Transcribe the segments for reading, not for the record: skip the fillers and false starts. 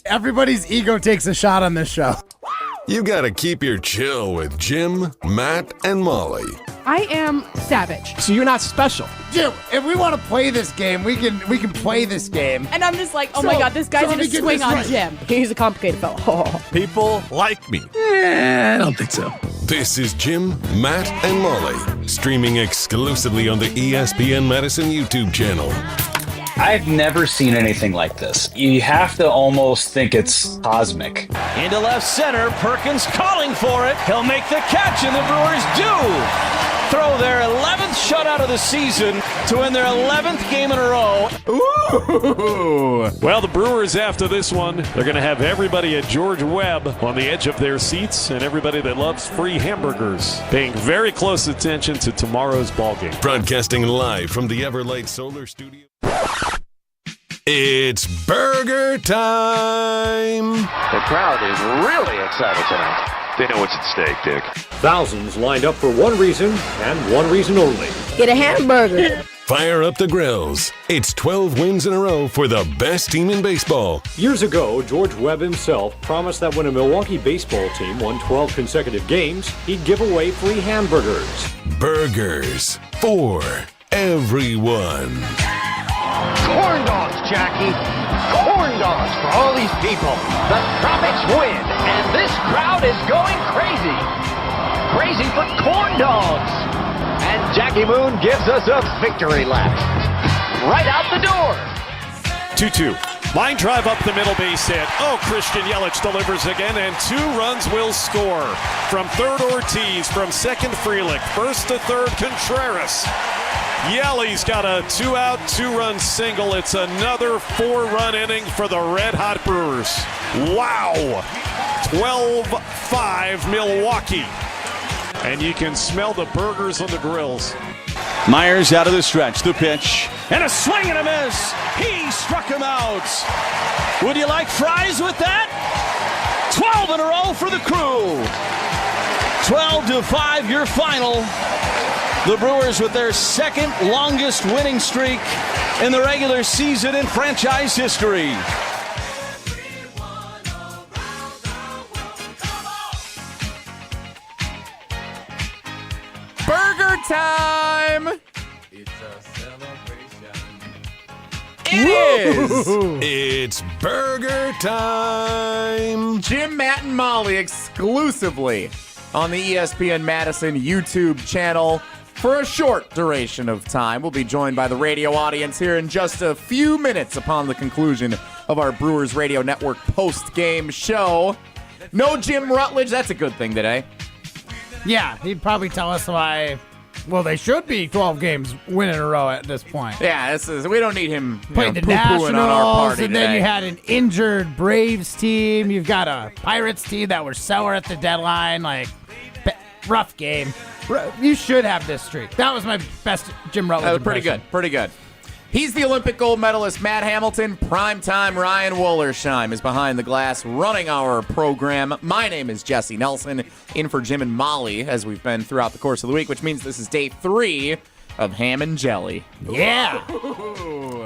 Everybody's ego takes a shot on this show. You gotta keep your chill with Jim, Matt, and Molly. I am savage. So you're not special. Jim, if we want to play this game, we can play this game. And I'm just like, oh my God, this guy's going to swing on Jim. He's a complicated fellow. People like me. I don't think so. This is Jim, Matt, and Molly, streaming exclusively on the ESPN Madison YouTube channel. I've never seen anything like this. You have to almost think it's cosmic. Into left center, Perkins calling for it. He'll make the catch, and the Brewers do throw their 11th shutout of the season to win their 11th game in a row. Ooh. Well, the Brewers, after this one, they're going to have everybody at George Webb on the edge of their seats, and everybody that loves free hamburgers paying very close attention to tomorrow's ballgame. Broadcasting live from the Everlight Solar Studio. It's burger time! The crowd is really excited tonight. They know what's at stake, Dick. Thousands lined up for one reason and one reason only. Get a hamburger. Fire up the grills. It's 12 wins in a row for the best team in baseball. Years ago, George Webb himself promised that when a Milwaukee baseball team won 12 consecutive games, he'd give away free hamburgers. Burgers for everyone. Corn dogs, Jackie. Corn dogs for all these people. The Tropics win, and this crowd is going crazy. Crazy for corn dogs. And Jackie Moon gives us a victory lap. Right out the door. 2-2. Line drive up the middle base hit. Oh, Christian Yelich delivers again, and 2 runs will score. From third, Ortiz. From second, Frelick. First to third, Contreras. Yelly's got a 2-out, 2-run single. It's another 4-run inning for the Red Hot Brewers. Wow. 12-5 Milwaukee. And you can smell the burgers on the grills. Myers out of the stretch, the pitch, and a swing and a miss. He struck him out. Would you like fries with that? 12 in a row for the Crew. 12-5, your final. The Brewers with their second longest winning streak in the regular season in franchise history. Burger time! It's a celebration. It is! It's burger time! Jim, Matt, and Molly exclusively on the ESPN Madison YouTube channel. For a short duration of time, we'll be joined by the radio audience here in just a few minutes upon the conclusion of our Brewers Radio Network post-game show. No Jim Rutledge. That's a good thing today. Yeah, he'd probably tell us why. Well, they should be 12 games win in a row at this point. Yeah, we don't need him playing the poo-pooing Nationals, on our party and then today. you had an injured Braves team. You've got a Pirates team that were sour at the deadline. Like, rough game. You should have this streak. That was my best Jim Rutledge That was pretty impression. good, pretty good. He's the Olympic gold medalist, Matt Hamilton. Primetime Ryan Wollersheim is behind the glass running our program. My name is Jesse Nelson, in for Jim and Molly, as we've been throughout the course of the week, which means this is day 3 of Ham and Jelly. Yeah.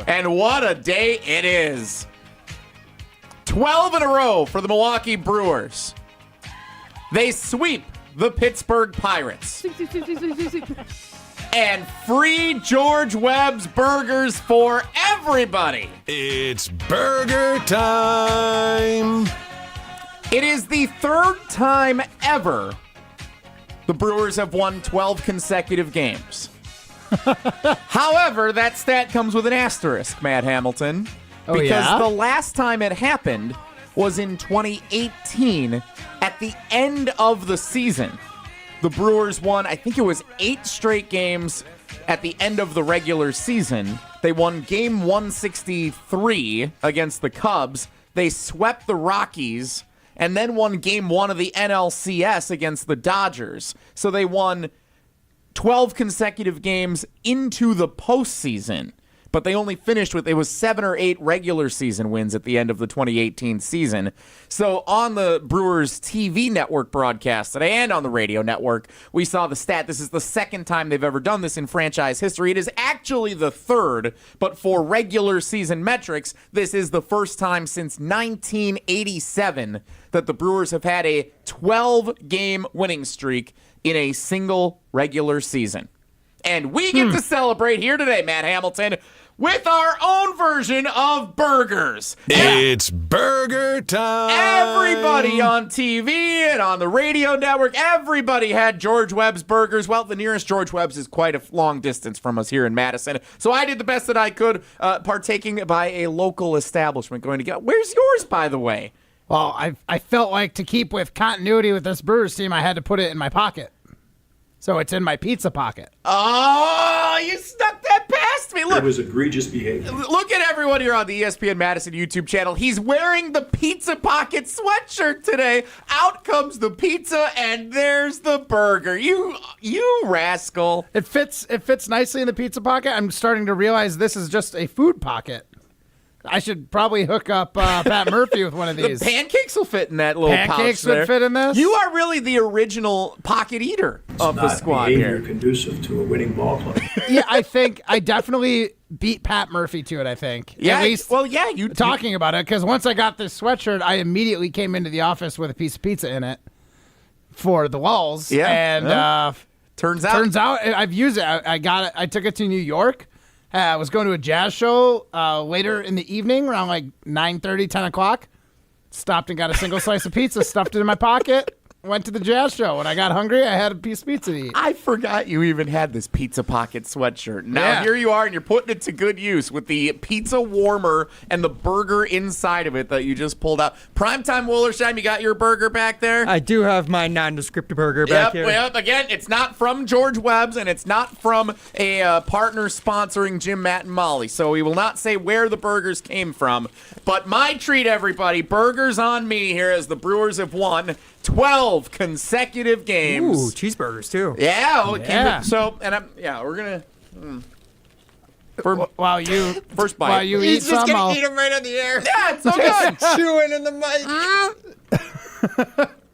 And what a day it is. 12 in a row for the Milwaukee Brewers. They sweep the Pittsburgh Pirates. And free George Webb's burgers for everybody. It's burger time. It is the 3rd time ever the Brewers have won 12 consecutive games. However, that stat comes with an asterisk, Matt Hamilton. Because the last time it happened was in 2018 at the end of the season. The Brewers won, I think it was 8 straight games at the end of the regular season. They won game 163 against the Cubs. They swept the Rockies and then won game 1 of the NLCS against the Dodgers. So they won 12 consecutive games into the postseason. but they only finished with, it was 7 or 8 regular season wins at the end of the 2018 season. So on the Brewers TV network broadcast today and on the radio network, we saw the stat. This is the second time they've ever done this in franchise history. It is actually the third, but for regular season metrics, this is the first time since 1987 that the Brewers have had a 12-game winning streak in a single regular season. And we get to celebrate here today, Matt Hamilton, with our own version of burgers. It's burger time. Everybody on TV and on the radio network, everybody had George Webb's burgers. Well, the nearest George Webb's is quite a long distance from us here in Madison. So I did the best that I could, partaking by a local establishment going to get. Where's yours, by the way? Well, I felt like to keep with continuity with this Brewers team, I had to put it in my pocket. So it's in my pizza pocket. Oh, you snuck that past me. Look, It was egregious behavior. Look at everyone here on the ESPN Madison YouTube channel. He's wearing the Pizza Pocket sweatshirt today. Out comes the pizza, and there's the burger. You rascal. It fits nicely in the pizza pocket. I'm starting to realize this is just a food pocket. I should probably hook up Pat Murphy with one of these. The pancakes will fit in that little pouch Pancakes there. would fit in this? You are really the original pocket eater of the squad here. Conducive to a winning ball club. Yeah, I definitely beat Pat Murphy to it, I think. Yeah, At least you talking about it, because once I got this sweatshirt, I immediately came into the office with a piece of pizza in it for the walls. Yeah. And turns out I've used it. I got it. I took it to New York. I was going to a jazz show later in the evening, around like 9:30, 10 o'clock. Stopped and got a single slice of pizza, stuffed it in my pocket, went to the jazz show. When I got hungry, I had a piece of pizza to eat. I forgot you even had this Pizza Pocket sweatshirt. Now here you are, and you're putting it to good use with the pizza warmer and the burger inside of it that you just pulled out. Primetime Wollersheim, you got your burger back there? I do have my nondescript burger back here. Yep. Again, it's not from George Webb's, and it's not from a partner sponsoring Jim, Matt, and Molly. So we will not say where the burgers came from. But my treat, everybody, burgers on me here as the Brewers have won 12 consecutive games. Ooh, cheeseburgers too. Yeah. Yeah. We're gonna. While you First bite. while you eat He's just some, gonna eat them right on the air. Yeah, it's so good. Chewing in the mic.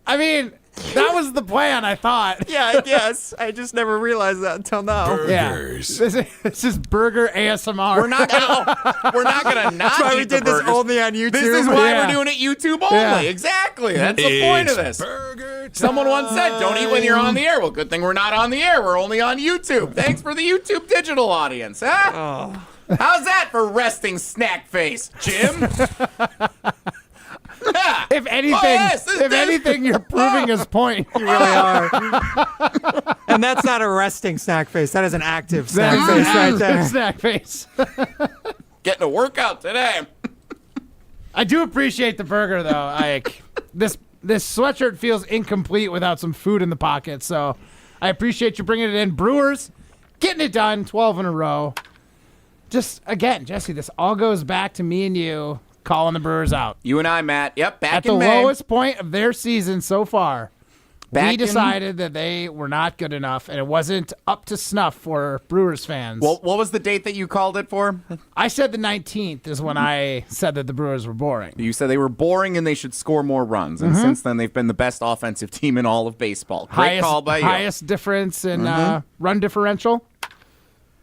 I mean, that was the plan, I thought. Yeah, I guess. I just never realized that until now. Burgers. This is burger ASMR. We're not gonna not That's why eat we the did this burgers. only on YouTube. This is why Yeah. we're doing it YouTube only. Yeah. Exactly. That's the point of this. Burger time. Someone once said, "Don't eat when you're on the air." Well, good thing we're not on the air. We're only on YouTube. Thanks for the YouTube digital audience, huh? Oh. How's that for resting snack face, Jim? Yeah. If anything, Oh, yes, anything, you're proving his point. You really are. And that's not a resting snack face. That is an active snack face right there. Snack face. Getting a workout today. I do appreciate the burger, though. This sweatshirt feels incomplete without some food in the pocket, so I appreciate you bringing it in. Brewers, getting it done, 12 in a row. Just, again, Jesse, this all goes back to me and you calling the Brewers out. You and I, Matt. Yep, back At the in May. lowest point of their season so far, Back we in- decided that they were not good enough, and it wasn't up to snuff for Brewers fans. Well, what was the date that you called it for? I said the 19th is when I said that the Brewers were boring. You said they were boring and they should score more runs. And since then, they've been the best offensive team in all of baseball. Great call by you. Highest difference in run differential.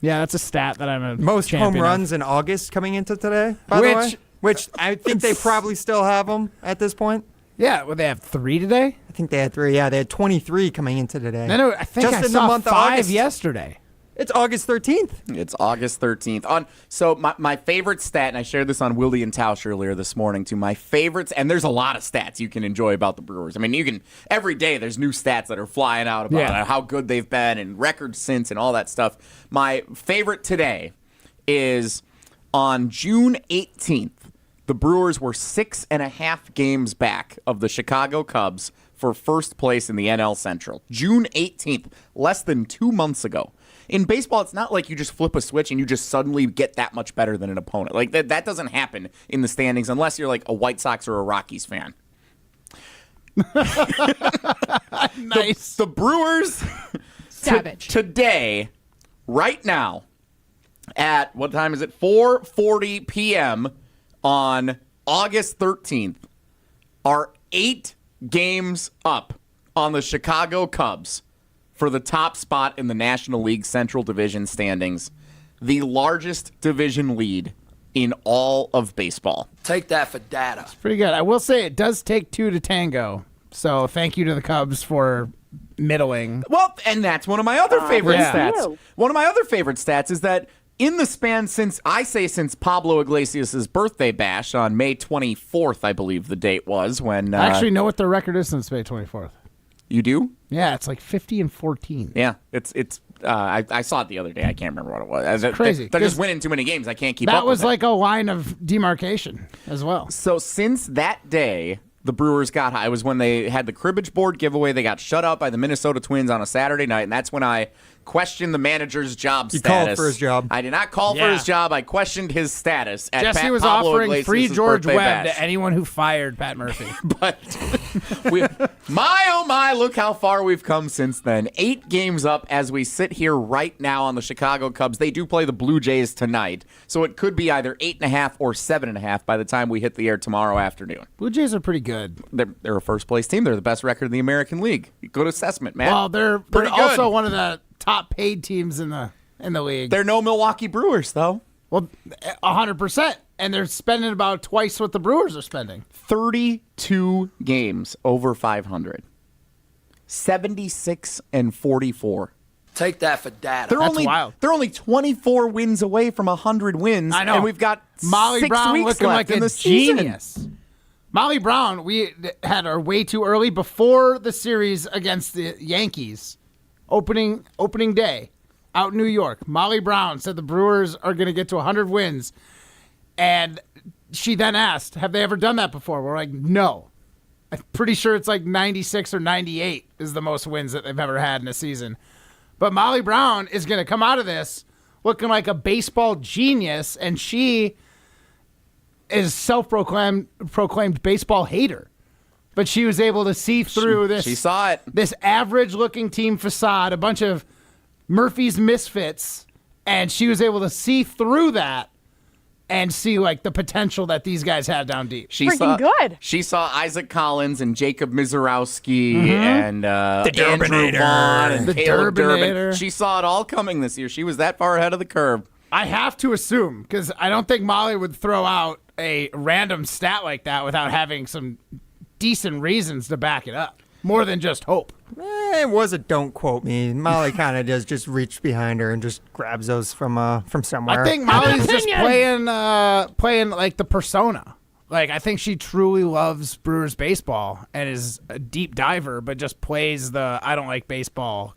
Yeah, that's a stat that I'm a Most home champion of. runs in August coming into today, by the way. Which I think they probably still have them at this point. Yeah, well, they have 3 today? I think they had 3. Yeah, they had 23 coming into today. No, I think Just I in the saw month of 5 August. yesterday. It's August 13th. It's August 13th. So my favorite stat, and I shared this on Willie and Tausch earlier this morning too, my favorites, and there's a lot of stats you can enjoy about the Brewers. I mean, every day there's new stats that are flying out about how good they've been and records since and all that stuff. My favorite today is on June 18th, the Brewers were 6.5 games back of the Chicago Cubs for first place in the NL Central. June 18th, less than 2 months ago. In baseball, it's not like you just flip a switch and you just suddenly get that much better than an opponent. Like that doesn't happen in the standings unless you're like a White Sox or a Rockies fan. Nice. The Brewers Savage. today, right now, at, what time is it? 4:40 p.m. on August 13th are 8 games up on the Chicago Cubs for the top spot in the National League Central Division standings, the largest division lead in all of baseball. Take that for data. It's pretty good. I will say it does take 2 to tango. So thank you to the Cubs for middling. Well, and that's one of my other favorite stats. One of my other favorite stats is that in the span since Pablo Iglesias' birthday bash on May 24th, I believe the date was, when... I actually know what their record is since May 24th. You do? Yeah, it's like 50-14. Yeah, it's. I saw it the other day. I can't remember what it was. It's crazy. They're just winning too many games. I can't keep up That was with it. like a line of demarcation as well. So since that day, the Brewers got high. It was when they had the cribbage board giveaway. They got shut out by the Minnesota Twins on a Saturday night, and that's when I questioned the manager's job status. You called for his job. I did not call for his job. I questioned his status. At Jesse was Pablo offering Iglesias' free George birthday Webb bash. to anyone who fired Pat Murphy. But oh my, look how far we've come since then. 8 games up as we sit here right now on the Chicago Cubs. They do play the Blue Jays tonight, so it could be either 8.5 or 7.5 by the time we hit the air tomorrow afternoon. Blue Jays are pretty good. They're a first-place team. They're the best record in the American League. Good assessment, man. Well, they're pretty good. also one of the top-paid teams in the league. They're no Milwaukee Brewers, though. Well, 100%. And they're spending about twice what the Brewers are spending. 32 games over 500. 76-44. Take that for data. That's wild. They're only 24 wins away from 100 wins. I know. And we've got Molly 6 Brown weeks looking left like in a the season. genius. Molly Brown, we had her way too early before the series against the Yankees. Opening day out in New York. Molly Brown said the Brewers are going to get to 100 wins. And she then asked, have they ever done that before? We're like, no. I'm pretty sure it's like 96 or 98 is the most wins that they've ever had in a season. But Molly Brown is going to come out of this looking like a baseball genius, and she is self-proclaimed baseball hater. But she was able to see through this. She saw it. This average-looking team facade, a bunch of Murphy's misfits, and she was able to see through that and see like the potential that these guys had down deep. Good. She saw Isaac Collins and Jacob Mizorowski and the Andrew Durbinator. Vaughn and The Caleb Durbin. Durbinator. She saw it all coming this year. She was that far ahead of the curve. I have to assume, because I don't think Molly would throw out a random stat like that without having some decent reasons to back it up. More than just hope. It was a don't quote me. Molly kind of does just reach behind her and just grabs those from somewhere. I think Molly's just playing like the persona. Like, I think she truly loves Brewers baseball and is a deep diver, but just plays the I don't like baseball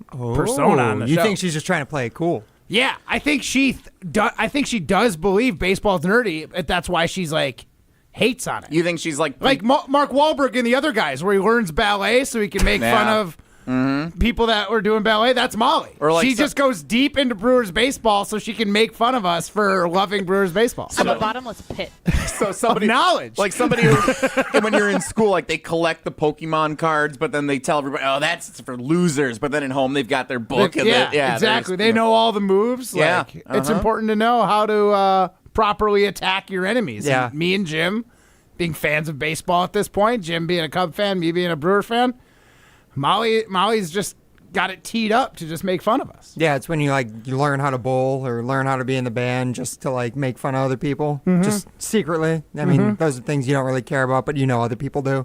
persona on the you show. think she's just trying to play it cool? Yeah, I think she does believe baseball's nerdy, but that's why she's like hates on it. You think she's like Mark Wahlberg and the other guys, where he learns ballet so he can make fun of people that were doing ballet? That's Molly. Or like she just goes deep into Brewers baseball so she can make fun of us for loving Brewers baseball. I'm a bottomless pit. So somebody knowledge, like somebody who, and when you're in school, like they collect the Pokemon cards, but then they tell everybody, "Oh, that's for losers." But then at home, they've got their book. And exactly. They know all the moves. Yeah, like, it's important to know how to properly attack your enemies. Yeah. And me and Jim, being fans of baseball at this point, Jim being a Cub fan, me being a Brewer fan, Molly's just got it teed up to just make fun of us. Yeah, it's when you learn how to bowl or learn how to be in the band just to like make fun of other people, just secretly. I mean, those are things you don't really care about, but you know other people do.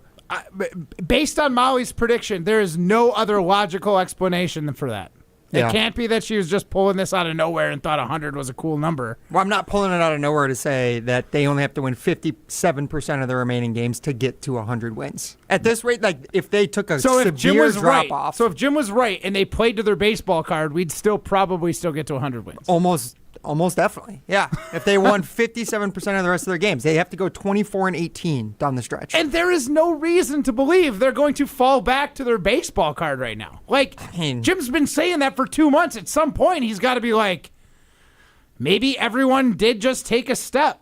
Based on Molly's prediction, there is no other logical explanation for that. Yeah. It can't be that she was just pulling this out of nowhere and thought 100 was a cool number. Well, I'm not pulling it out of nowhere to say that they only have to win 57% of the remaining games to get to 100 wins. At this rate, like if they took a severe drop off. So if Jim was right and they played to their baseball card, we'd probably still get to 100 wins. Almost definitely. Yeah. If they won 57% of the rest of their games, they have to go 24-18 down the stretch. And there is no reason to believe they're going to fall back to their baseball card right now. Like, Jim's been saying that for 2 months. At some point, he's got to be like, maybe everyone did just take a step.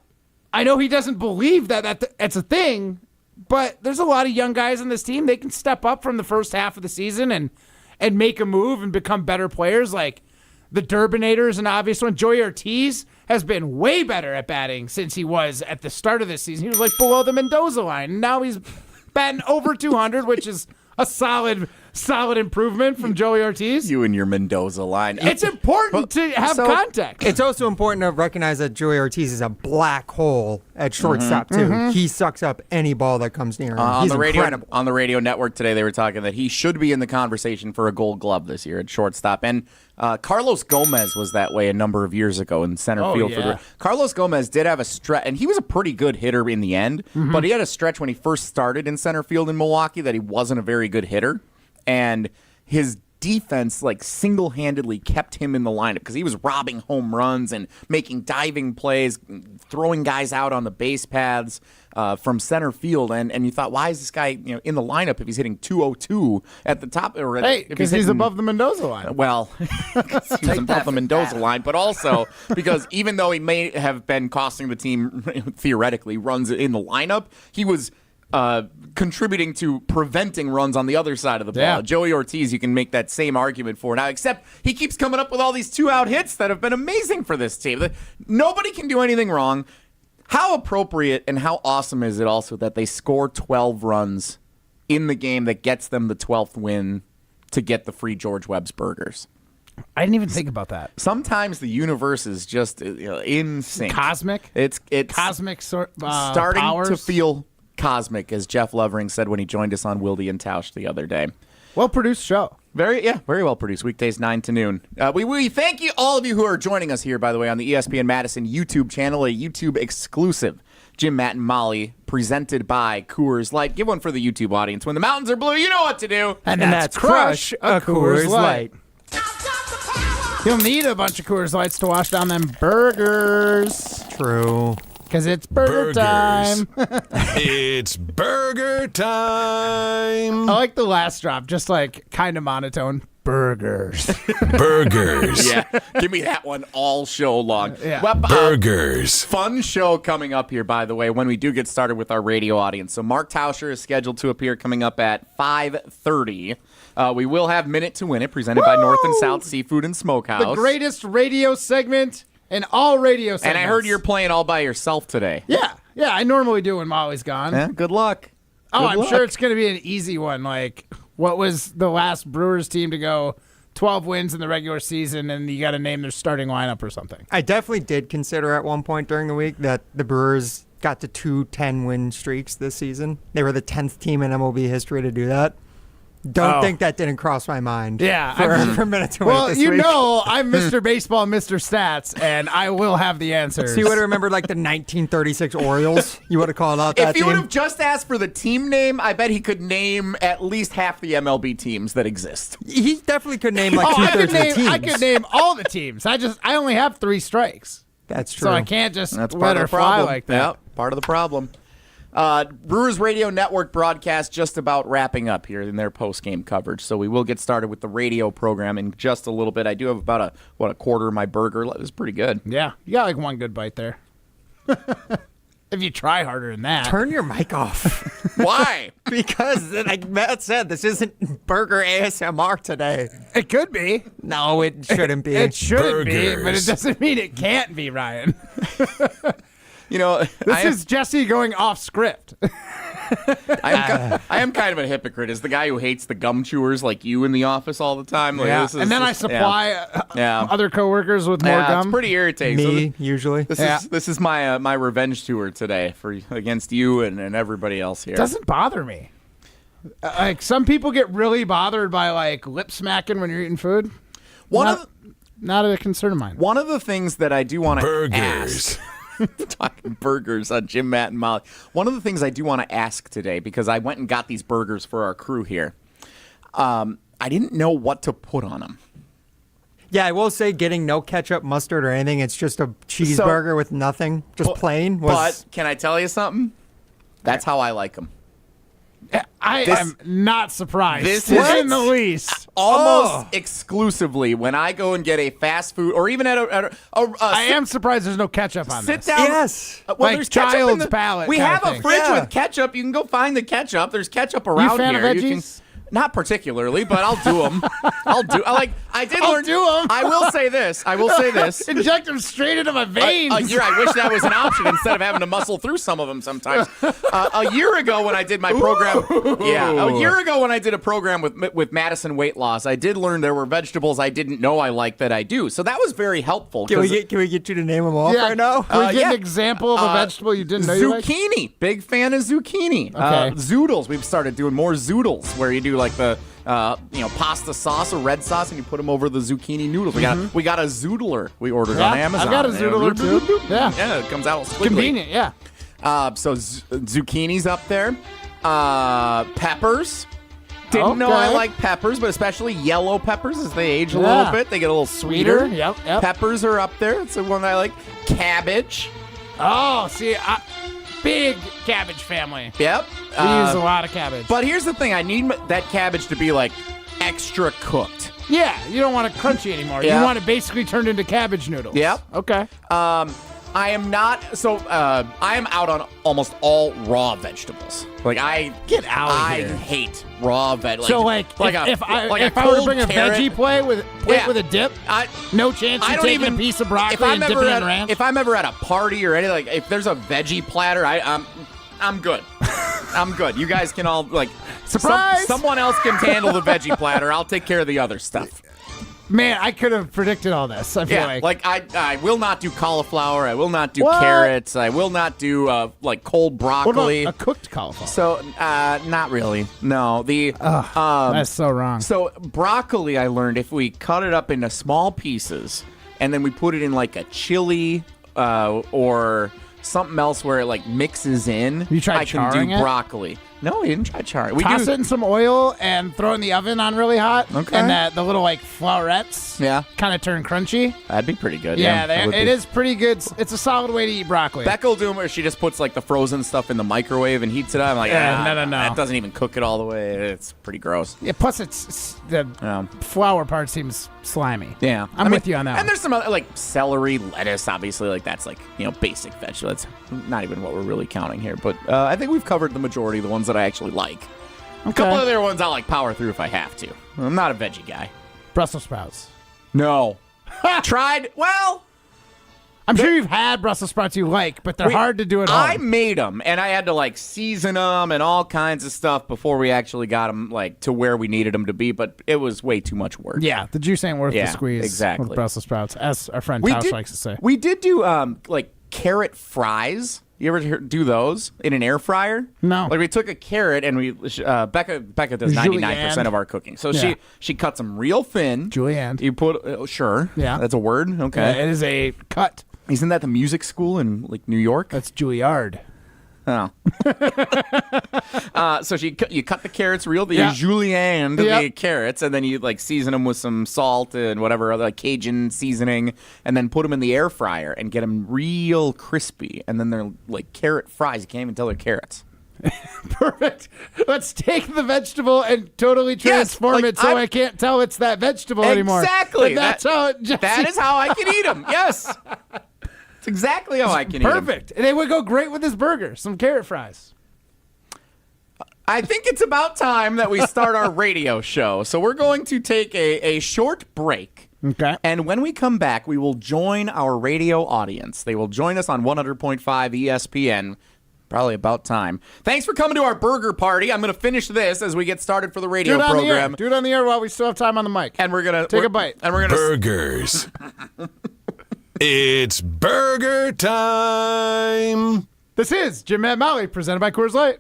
I know he doesn't believe that that's a thing, but there's a lot of young guys on this team. They can step up from the first half of the season and make a move and become better players. Like, The Durbinator's an obvious one. Joey Ortiz has been way better at batting since he was at the start of this season. He was like below the Mendoza line. And now he's batting over 200, which is a solid improvement from Joey Ortiz. You and your Mendoza line. It's important to have context. It's also important to recognize that Joey Ortiz is a black hole at shortstop, too. He sucks up any ball that comes near him. He's incredible. On the radio network today, they were talking that he should be in the conversation for a Gold Glove this year at shortstop. And Carlos Gomez was that way a number of years ago in center field. Yeah. Carlos Gomez did have a stretch, and he was a pretty good hitter in the end, but he had a stretch when he first started in center field in Milwaukee that he wasn't a very good hitter. And his defense single-handedly kept him in the lineup because he was robbing home runs and making diving plays, throwing guys out on the base paths from center field. And you thought, why is this guy in the lineup if he's hitting 202 at the top? Because he's above the Mendoza line. Well, he's above the Mendoza line, but also because even though he may have been costing the team theoretically runs in the lineup, he was contributing to preventing runs on the other side of the ball. Yeah. Joey Ortiz, you can make that same argument for now, except he keeps coming up with all these 2-out hits that have been amazing for this team. Nobody can do anything wrong. How appropriate and how awesome is it also that they score 12 runs in the game that gets them the 12th win to get the free George Webb's burgers? I didn't even think about that. Sometimes the universe is just in sync. Cosmic? It's Cosmic starting powers? to feel cosmic, as Jeff Lovering said when he joined us on Wilde and Tausch the other day. Well-produced show. Very well produced. Weekdays 9 to noon. We thank you, all of you who are joining us here, by the way, on the ESPN Madison YouTube channel, a YouTube exclusive. Jim, Matt, and Molly, presented by Coors Light. Give one for the YouTube audience. When the mountains are blue, you know what to do. And that's crush a Coors Light. You'll need a bunch of Coors Lights to wash down them burgers. True. Because it's burger time. It's burger time. I like the last drop, just kind of monotone. Burgers. Burgers. Yeah, give me that one all show long. Yeah. Well, Burgers. Fun show coming up here, by the way, when we do get started with our radio audience. So Mark Tauscher is scheduled to appear coming up at 5:30. We will have Minute to Win It, presented by North and South Seafood and Smokehouse. The greatest radio segment in all radio segments. And I heard you're playing all by yourself today. Yeah, I normally do when Molly's gone. Yeah, good luck. I'm sure it's going to be an easy one. What was the last Brewers team to go 12 wins in the regular season, and you got to name their starting lineup or something? I definitely did consider at one point during the week that the Brewers got to 2 10-win streaks this season. They were the 10th team in MLB history to do that. Don't think that didn't cross my mind. Yeah, for a minute to win this week. I'm Mr. Baseball, Mr. Stats, and I will have the answers. So you would have remembered the 1936 Orioles. You would have called out that If he team. would have just asked for the team name, I bet he could name at least half the MLB teams that exist. He definitely could name 2/3 of the teams. I could name all the teams. I only have 3 strikes. That's true. So I can't just That's let part of her the fly problem. like that. Yep, part of the problem. Brewers Radio Network broadcast just about wrapping up here in their post-game coverage, so we will get started with the radio program in just a little bit. I do have about a quarter of my burger. It was pretty good. Yeah, you got one good bite there. If you try harder than that. Turn your mic off. Why? Because, like Matt said, this isn't burger ASMR today. It could be. No, it shouldn't be. It shouldn't be, Burgers. but it doesn't mean it can't be, Ryan. This is Jesse going off script. I am kind of a hypocrite. As the guy who hates the gum chewers like you in the office all the time. And then I supply other coworkers with more gum. It's pretty irritating. Me, usually. This is my revenge tour today against you and everybody else here. It doesn't bother me. Some people get really bothered by lip smacking when you're eating food. Not a concern of mine. One of the things that I do want to Burgers. ask. Talking burgers on Jim, Matt, and Molly. One of the things I do want to ask today, because I went and got these burgers for our crew here, I didn't know what to put on them. Yeah, I will say getting no ketchup, mustard, or anything. It's just a cheeseburger with nothing, just plain. But can I tell you something? That's how I like them. I am not surprised. This is is in the least. Almost exclusively when I go and get a fast food, or even at I am surprised there's no ketchup on sit this. down. Yes. Well, there's ketchup in child's the palate. We kind have of a thing. fridge with ketchup. You can go find the ketchup. There's ketchup around You a fan here. of veggies? Not particularly, but I'll do them. I I did I'll learn. do 'em. I will say this. Inject them straight into my veins. I wish that was an option instead of having to muscle through some of them sometimes. A year ago when I did my program, a year ago when I did a program with Madison Weight Loss, I did learn there were vegetables I didn't know I liked that I do. So that was very helpful. Can we get you to name them all right now? Can we get an example of a vegetable you didn't know you liked? Zucchini. Big fan of zucchini. Okay. Zoodles. We've started doing more zoodles where you do like the pasta sauce or red sauce and you put them over the zucchini noodles. We got a zoodler we ordered on Amazon. I've got a zoodler too. Yeah, it comes out squiggly. Convenient, yeah. So zucchini's up there. Peppers. Didn't know I like peppers, but especially yellow peppers as they age a little bit. They get a little sweeter. Yep. Peppers are up there. It's the one I like. Cabbage. Oh, see, big cabbage family. Yep. We use a lot of cabbage. But here's the thing. I need that cabbage to be like extra cooked. Yeah, you don't want it crunchy anymore. Yeah. You want it basically turned into cabbage noodles. Yep. Okay. I am not. So I am out on almost all raw vegetables. Like get out of here. I hate raw veg. So if I were to bring a veggie plate with a dip, no chance you're taking a piece of broccoli and dipping it in ranch. If I'm ever at a party or anything, like if there's a veggie platter, I'm good. I'm good. You guys can all surprise. Someone else can handle the veggie platter. I'll take care of the other stuff. Man, I could have predicted all this. I feel like I will not do cauliflower. I will not do carrots. I will not do cold broccoli. What about a cooked cauliflower? So not really. No, that's so wrong. So broccoli, I learned if we cut it up into small pieces and then we put it in like a chili or something else where it mixes in. You tried I can charring do it? broccoli. No, we didn't try charring. Toss it in some oil and throw it in the oven on really hot. Okay. And the little flowerets kind of turn crunchy. That'd be pretty good. Yeah, it is pretty good. It's a solid way to eat broccoli. Becca will do it where she just puts the frozen stuff in the microwave and heats it up. I'm like, no. That doesn't even cook it all the way. It's pretty gross. Yeah, plus the flour part seems slimy. Yeah. I'm with you on that And one. there's some other, celery, lettuce, obviously. That's basic vegetable. That's not even what we're really counting here. But I think we've covered the majority of the ones that I actually like. A couple of other ones I'll power through if I have to. I'm not a veggie guy. Brussels sprouts. No. Tried. Well, I'm sure you've had Brussels sprouts you like, but they're hard to do at home. I made them, and I had to season them and all kinds of stuff before we actually got them to where we needed them to be. But it was way too much work. Yeah, the juice ain't worth the squeeze. Exactly. With Brussels sprouts, as our friend Tauscher likes to say. We did do carrot fries. You ever do those in an air fryer? No. We took a carrot and we Becca does 99% of our cooking. So she cuts them real thin. Julienne. You put sure. Yeah. That's a word. Okay. It is a cut. Isn't that the music school in New York? That's Juilliard. Oh. So you cut the carrots real, you julienne the carrots, and then you season them with some salt and whatever other Cajun seasoning, and then put them in the air fryer and get them real crispy. And then they're carrot fries. You can't even tell they're carrots. Perfect. Let's take the vegetable and totally transform it so I can't tell it's that vegetable anymore. Exactly. And that's how that is how I can eat them. Yes. It's exactly how I can eat them. Perfect. And they would go great with this burger. Some carrot fries. I think it's about time that we start our radio show. So we're going to take a short break. Okay. And when we come back, we will join our radio audience. They will join us on 100.5 ESPN. Probably about time. Thanks for coming to our burger party. I'm going to finish this as we get started for the radio program. Do it on the air while we still have time on the mic. And we're going to take a bite. And we're going to burgers. It's burger time. This is Jim and Molly, presented by Coors Light.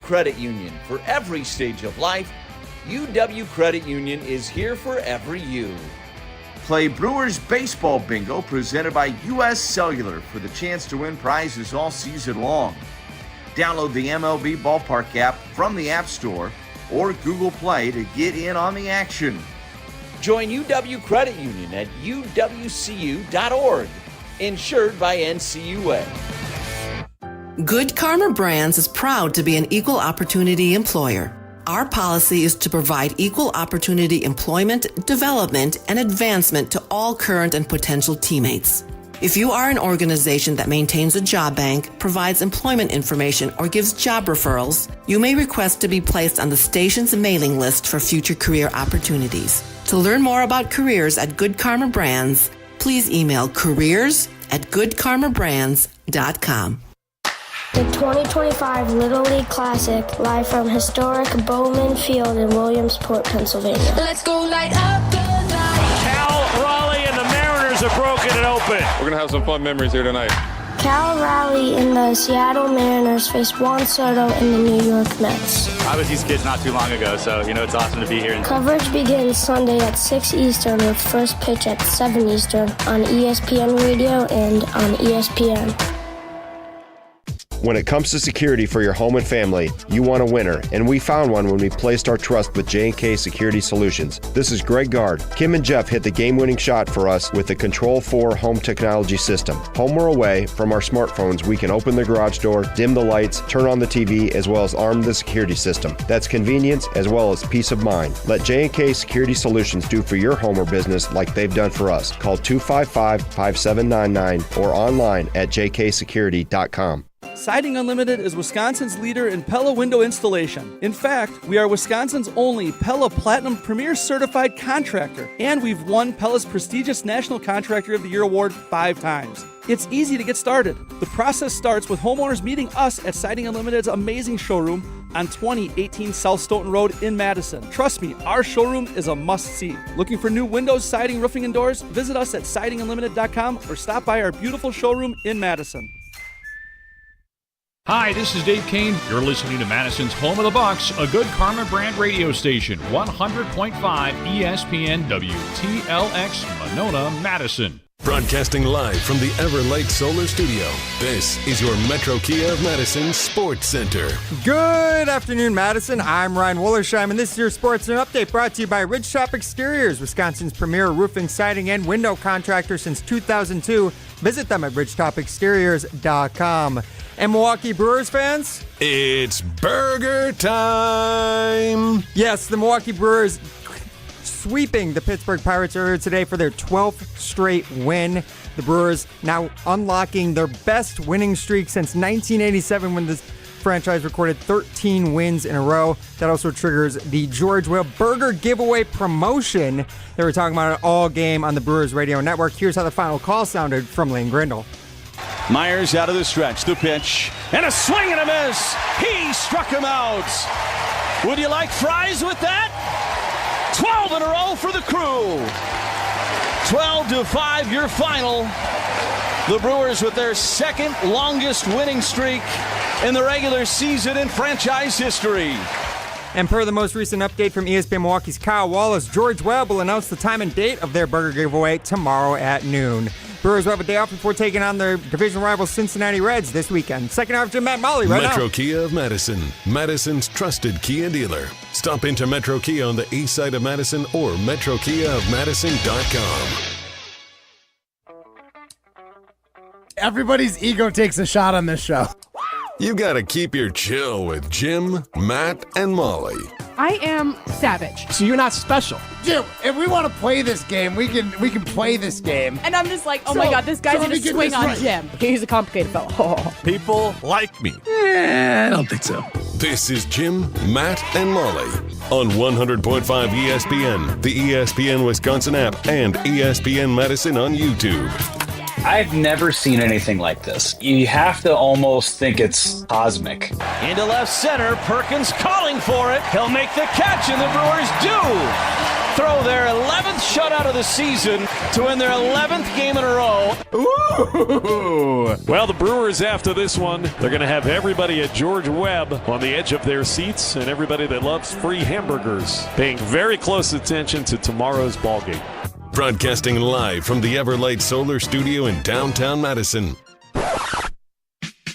Credit Union. For every stage of life, UW Credit Union is here for every you. Play Brewers Baseball Bingo presented by U.S. Cellular for the chance to win prizes all season long. Download the MLB Ballpark app from the App Store or Google Play to get in on the action. Join UW Credit Union at uwcu.org. Insured by NCUA. Good Karma Brands is proud to be an equal opportunity employer. Our policy is to provide equal opportunity employment, development, and advancement to all current and potential teammates. If you are an organization that maintains a job bank, provides employment information, or gives job referrals, you may request to be placed on the station's mailing list for future career opportunities. To learn more about careers at Good Karma Brands, please email careers@goodkarmabrands.com. The 2025 Little League Classic, live from historic Bowman Field in Williamsport, Pennsylvania. Let's go light up the night. Cal, Raleigh, and the Mariners have broken it open. We're going to have some fun memories here tonight. Cal Raleigh and the Seattle Mariners face Juan Soto and the New York Mets. I was these kids not too long ago, so, it's awesome to be here. Coverage begins Sunday at 6 Eastern with first pitch at 7 Eastern on ESPN Radio and on ESPN. When it comes to security for your home and family, you want a winner, and we found one when we placed our trust with J&K Security Solutions. This is Greg Gard. Kim and Jeff hit the game-winning shot for us with the Control 4 home technology system. Home or away, from our smartphones, we can open the garage door, dim the lights, turn on the TV, as well as arm the security system. That's convenience as well as peace of mind. Let J&K Security Solutions do for your home or business like they've done for us. Call 255-5799 or online at jksecurity.com. Siding Unlimited is Wisconsin's leader in Pella window installation. In fact, we are Wisconsin's only Pella Platinum Premier Certified contractor, and we've won Pella's prestigious National Contractor of the Year award 5 times. It's easy to get started. The process starts with homeowners meeting us at Siding Unlimited's amazing showroom on 2018 South Stoughton Road in Madison. Trust me, our showroom is a must-see. Looking for new windows, siding, roofing, and doors? Visit us at sidingunlimited.com or stop by our beautiful showroom in Madison. Hi, this is Dave Kane. You're listening to Madison's Home of the Bucks, a Good Karma brand radio station, 100.5 ESPN WTLX, Monona, Madison. Broadcasting live from the Everlight Solar Studio, this is your Metro Kia of Madison Sports Center. Good afternoon, Madison. I'm Ryan Wollersheim, and this is your Sports Center Update brought to you by Ridgetop Exteriors, Wisconsin's premier roofing, siding, and window contractor since 2002. Visit them at ridgetopexteriors.com. And Milwaukee Brewers fans? It's burger time! Yes, the Milwaukee Brewers sweeping the Pittsburgh Pirates earlier today for their 12th straight win. The Brewers now unlocking their best winning streak since 1987 when this franchise recorded 13 wins in a row. That also triggers the George Will Burger Giveaway promotion they were talking about all game on the Brewers Radio Network. Here's how the final call sounded from Lane Grindle. Myers out of the stretch, the pitch, and a swing and a miss. He struck him out. Would you like fries with that? 12 in a row for the Crew. 12-5, your final. The Brewers with their second longest winning streak in the regular season in franchise history. And per the most recent update from ESPN Milwaukee's Kyle Wallace, George Webb will announce the time and date of their burger giveaway tomorrow at noon. Brewers will have a day off before taking on their division rival Cincinnati Reds this weekend. Second half, Jim Matt Molly right Metro now. Kia of Madison, Madison's trusted Kia dealer. Stop into Metro Kia on the east side of Madison or metrokiaofmadison.com. Everybody's ego takes a shot on this show. You gotta keep your chill with Jim, Matt, and Molly. I am savage. So you're not special. Jim, if we want to play this game, we can play this game. And I'm just like, oh my God, this guy's going to swing on Jim. He's a complicated fellow. People like me. I don't think so. This is Jim, Matt, and Molly on 100.5 ESPN, the ESPN Wisconsin app, and ESPN Madison on YouTube. I've never seen anything like this. You have to almost think it's cosmic. Into left center, Perkins calling for it. He'll make the catch, and the Brewers do throw their 11th shutout of the season to win their 11th game in a row. Ooh. Well, the Brewers, after this one, they're going to have everybody at George Webb on the edge of their seats, and everybody that loves free hamburgers paying very close attention to tomorrow's ballgame. Broadcasting live from the Everlight Solar Studio in downtown Madison.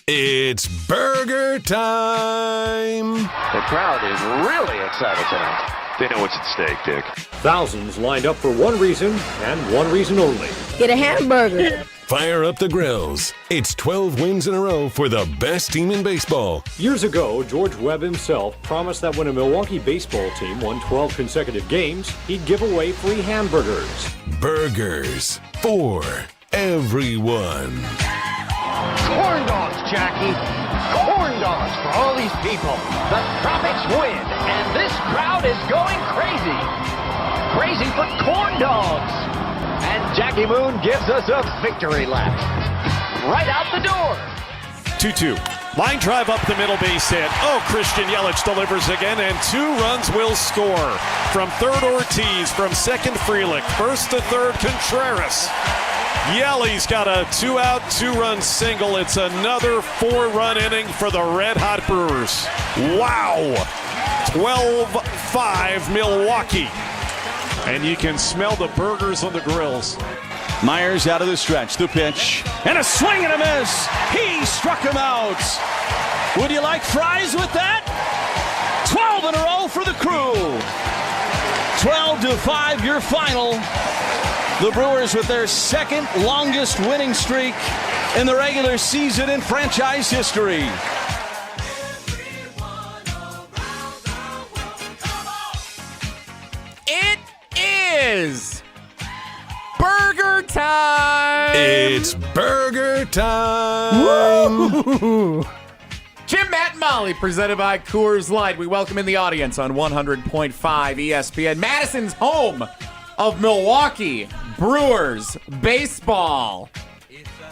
It's burger time! The crowd is really excited tonight. They know what's at stake, Dick. Thousands lined up for one reason and one reason only. Get a hamburger. Fire up the grills. It's 12 wins in a row for the best team in baseball. Years ago, George Webb himself promised that when a Milwaukee baseball team won 12 consecutive games, he'd give away free hamburgers. Burgers for everyone. Corn dogs, Jackie. Corn dogs for all these people. The Tropics win, and this crowd is going crazy. Crazy for corn dogs. And Jackie Moon gives us a victory lap. Right out the door. 2-2. Line drive up the middle base hit. Oh, Christian Yelich delivers again, and 2 runs will score. From third, Ortiz. From second, Frelick. First to third, Contreras. Yelly's got a 2-out, 2-run single. It's another 4-run inning for the Red Hot Brewers. Wow. 12-5 Milwaukee. And you can smell the burgers on the grills. Myers out of the stretch, the pitch, and a swing and a miss. He struck him out. Would you like fries with that? 12 in a row for the Crew. 12-5, your final. The Brewers with their second longest winning streak in the regular season in franchise history. It is burger time. It's burger time. Woo! Jim, Matt, and Molly, presented by Coors Light. We welcome in the audience on 100.5 ESPN, Madison's home of Milwaukee Brewers baseball.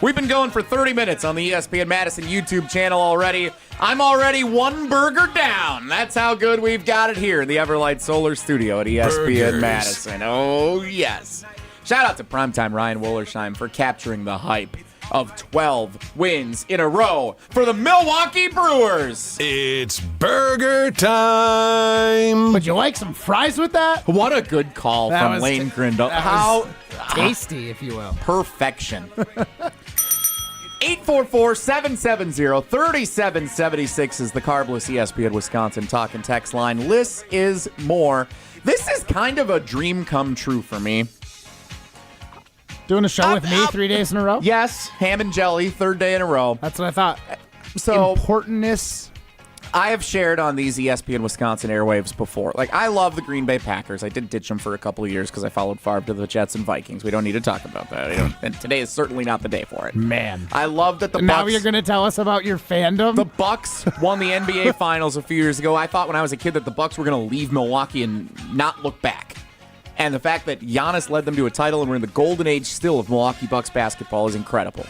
We've been going for 30 minutes on the ESPN Madison YouTube channel already. I'm already one burger down. That's how good we've got it here in the Everlight Solar Studio at ESPN Burgers. Madison. Oh, yes. Shout out to primetime Ryan Wollersheim for capturing the hype of 12 wins in a row for the Milwaukee Brewers. It's burger time. Would you like some fries with that? What a good call That from was Lane ta- Grindle. that How tasty, if you will. Perfection. 844-770-3776 is the Carbless ESPN Wisconsin talk and text line. This is more. This is kind of a dream come true for me. Doing a show with me 3 days in a row? Yes, ham and jelly, third day in a row. That's what I thought. So Importantness. I have shared on these ESPN Wisconsin airwaves before. Like, I love the Green Bay Packers. I did ditch them for a couple of years because I followed Favre to the Jets and Vikings. We don't need to talk about that. And today is certainly not the day for it. Man. I love that the Now Bucks, you're going to tell us about your fandom? the Bucks won the NBA Finals a few years ago. I thought when I was a kid that the Bucks were going to leave Milwaukee and not look back. And the fact that Giannis led them to a title and we're in the golden age still of Milwaukee Bucks basketball is incredible.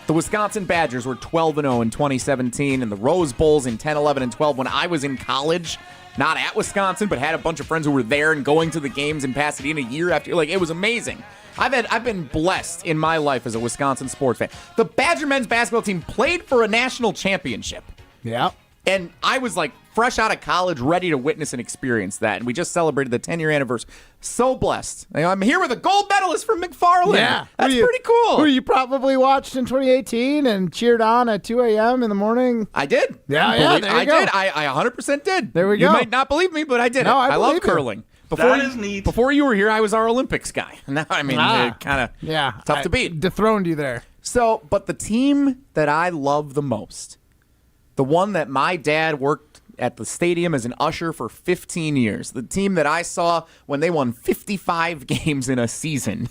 The Wisconsin Badgers were 12-0 in 2017, and the Rose Bowls in 10, 11, and 12 when I was in college, not at Wisconsin, but had a bunch of friends who were there and going to the games in Pasadena year after. Like, it was amazing. I've been blessed in my life as a Wisconsin sports fan. The Badger men's basketball team played for a national championship. Yeah. And I was like fresh out of college, ready to witness and experience that. And we just celebrated the 10-year anniversary. So blessed. I'm here with a gold medalist from McFarland. Yeah. That's pretty cool. Who you probably watched in 2018 and cheered on at 2 a.m. in the morning. I did. Yeah, there you go. Did. I 100% did. There we You go. might not believe me, but I did No, it. I love believe you. curling. That is neat. Before you were here, I was our Olympics guy. Now, I mean, kind of tough to beat. Dethroned you there. So, but the team that I love the most, the one that my dad worked at the stadium as an usher for 15 years, the team that I saw when they won 55 games in a season,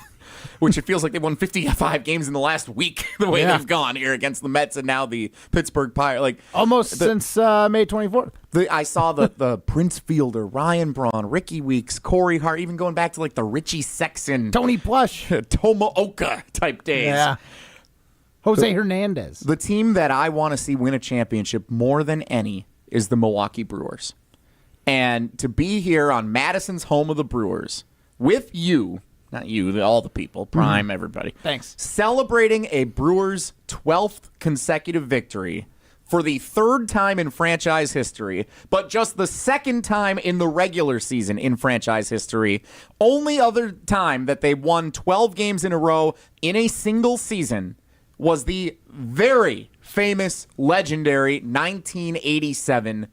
which it feels like they won 55 games in the last week, the way they've gone here against the Mets and now the Pittsburgh Pirates. Like Almost since May 24th. I saw the Prince Fielder, Ryan Braun, Ricky Weeks, Corey Hart, even going back to like the Richie Sexton, Tony Plush, Tomaoka type days. Yeah. Jose Hernandez. The team that I want to see win a championship more than any is the Milwaukee Brewers. And to be here on Madison's home of the Brewers with you, not you, all the people, Prime, everybody. Thanks. Celebrating a Brewers' 12th consecutive victory for the third time in franchise history, but just the second time in the regular season in franchise history. Only other time that they won 12 games in a row in a single season was the very famous, legendary 1987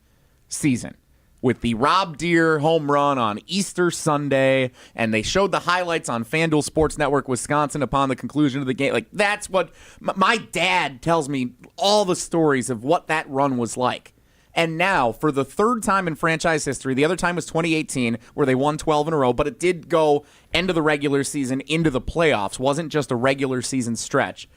season. with the Rob Deere home run on Easter Sunday, and they showed the highlights on FanDuel Sports Network Wisconsin upon the conclusion of the game. Like, that's what my dad tells me, all the stories of what that run was like. And now, for the third time in franchise history, the other time was 2018, where they won 12 in a row, but it did go end of the regular season into the playoffs. Wasn't just a regular season stretch.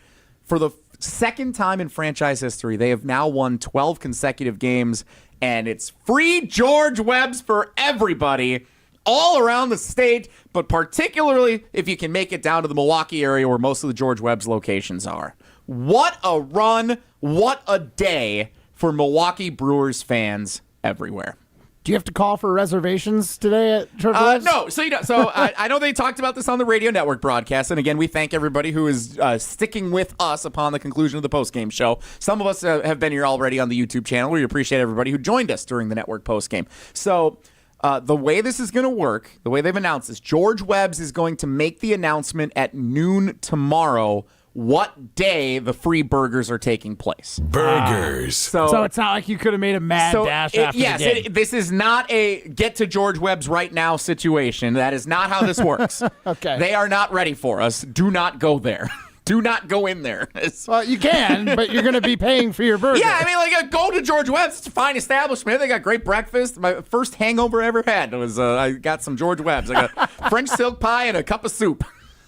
For the second time in franchise history, they have now won 12 consecutive games, and it's free George Webbs for everybody all around the state, but particularly if you can make it down to the Milwaukee area where most of the George Webbs locations are. What a run, what a day for Milwaukee Brewers fans everywhere. Do you have to call for reservations today at George Webbs? No. So I know they talked about this on the radio network broadcast, and again, we thank everybody who is sticking with us upon the conclusion of the postgame show. Some of us have been here already on the YouTube channel. We appreciate everybody who joined us during the network postgame. So the way this is going to work, the way they've announced this, George Webbs is going to make the announcement at noon tomorrow what day the free burgers are taking place. Burgers. So it's not like you could have made a mad dash after the game. This is not a get to George Webbs right now situation. That is not how this works. Okay. They are not ready for us. Do not go there. Do not go in there. Well, you can, but you're going to be paying for your burger. Yeah, I mean, like, go to George Webbs. It's a fine establishment. They got great breakfast. My first hangover I ever had was I got some George Webbs. I got French silk pie and a cup of soup.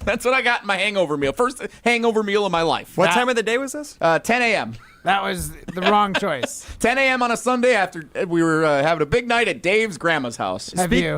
That's what I got in my hangover meal. First hangover meal of my life. What time of the day was this? 10 a.m. That was the wrong choice. 10 a.m. on a Sunday after we were having a big night at Dave's grandma's house.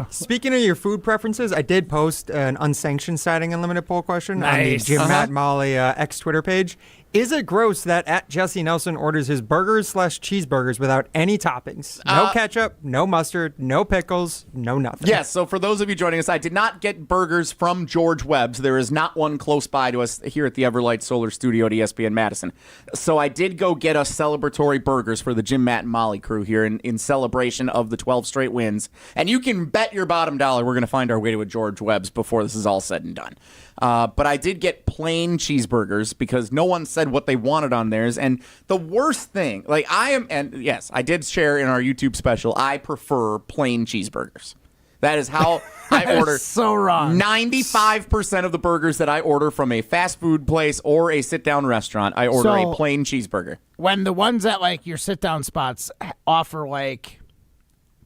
Speaking of your food preferences, I did post an unsanctioned Siding Unlimited poll question on the Nice. Jim Matt Molly X Twitter page. Is it gross that at Jesse Nelson orders his burgers/cheeseburgers without any toppings? No ketchup, no mustard, no pickles, no nothing. Yes, so for those of you joining us, I did not get burgers from George Webbs. There is not one close by to us here at the Everlight Solar Studio at ESPN Madison. So I did go get us celebratory burgers for the Jim, Matt, and Molly crew here in celebration of the 12 straight wins. And you can bet your bottom dollar we're going to find our way to a George Webbs before this is all said and done. But I did get plain cheeseburgers because no one said what they wanted on theirs. And the worst thing, and yes, I did share in our YouTube special, I prefer plain cheeseburgers. That is how I order. So wrong. 95% of the burgers that I order from a fast food place or a sit-down restaurant, I order a plain cheeseburger. When the ones at your sit-down spots offer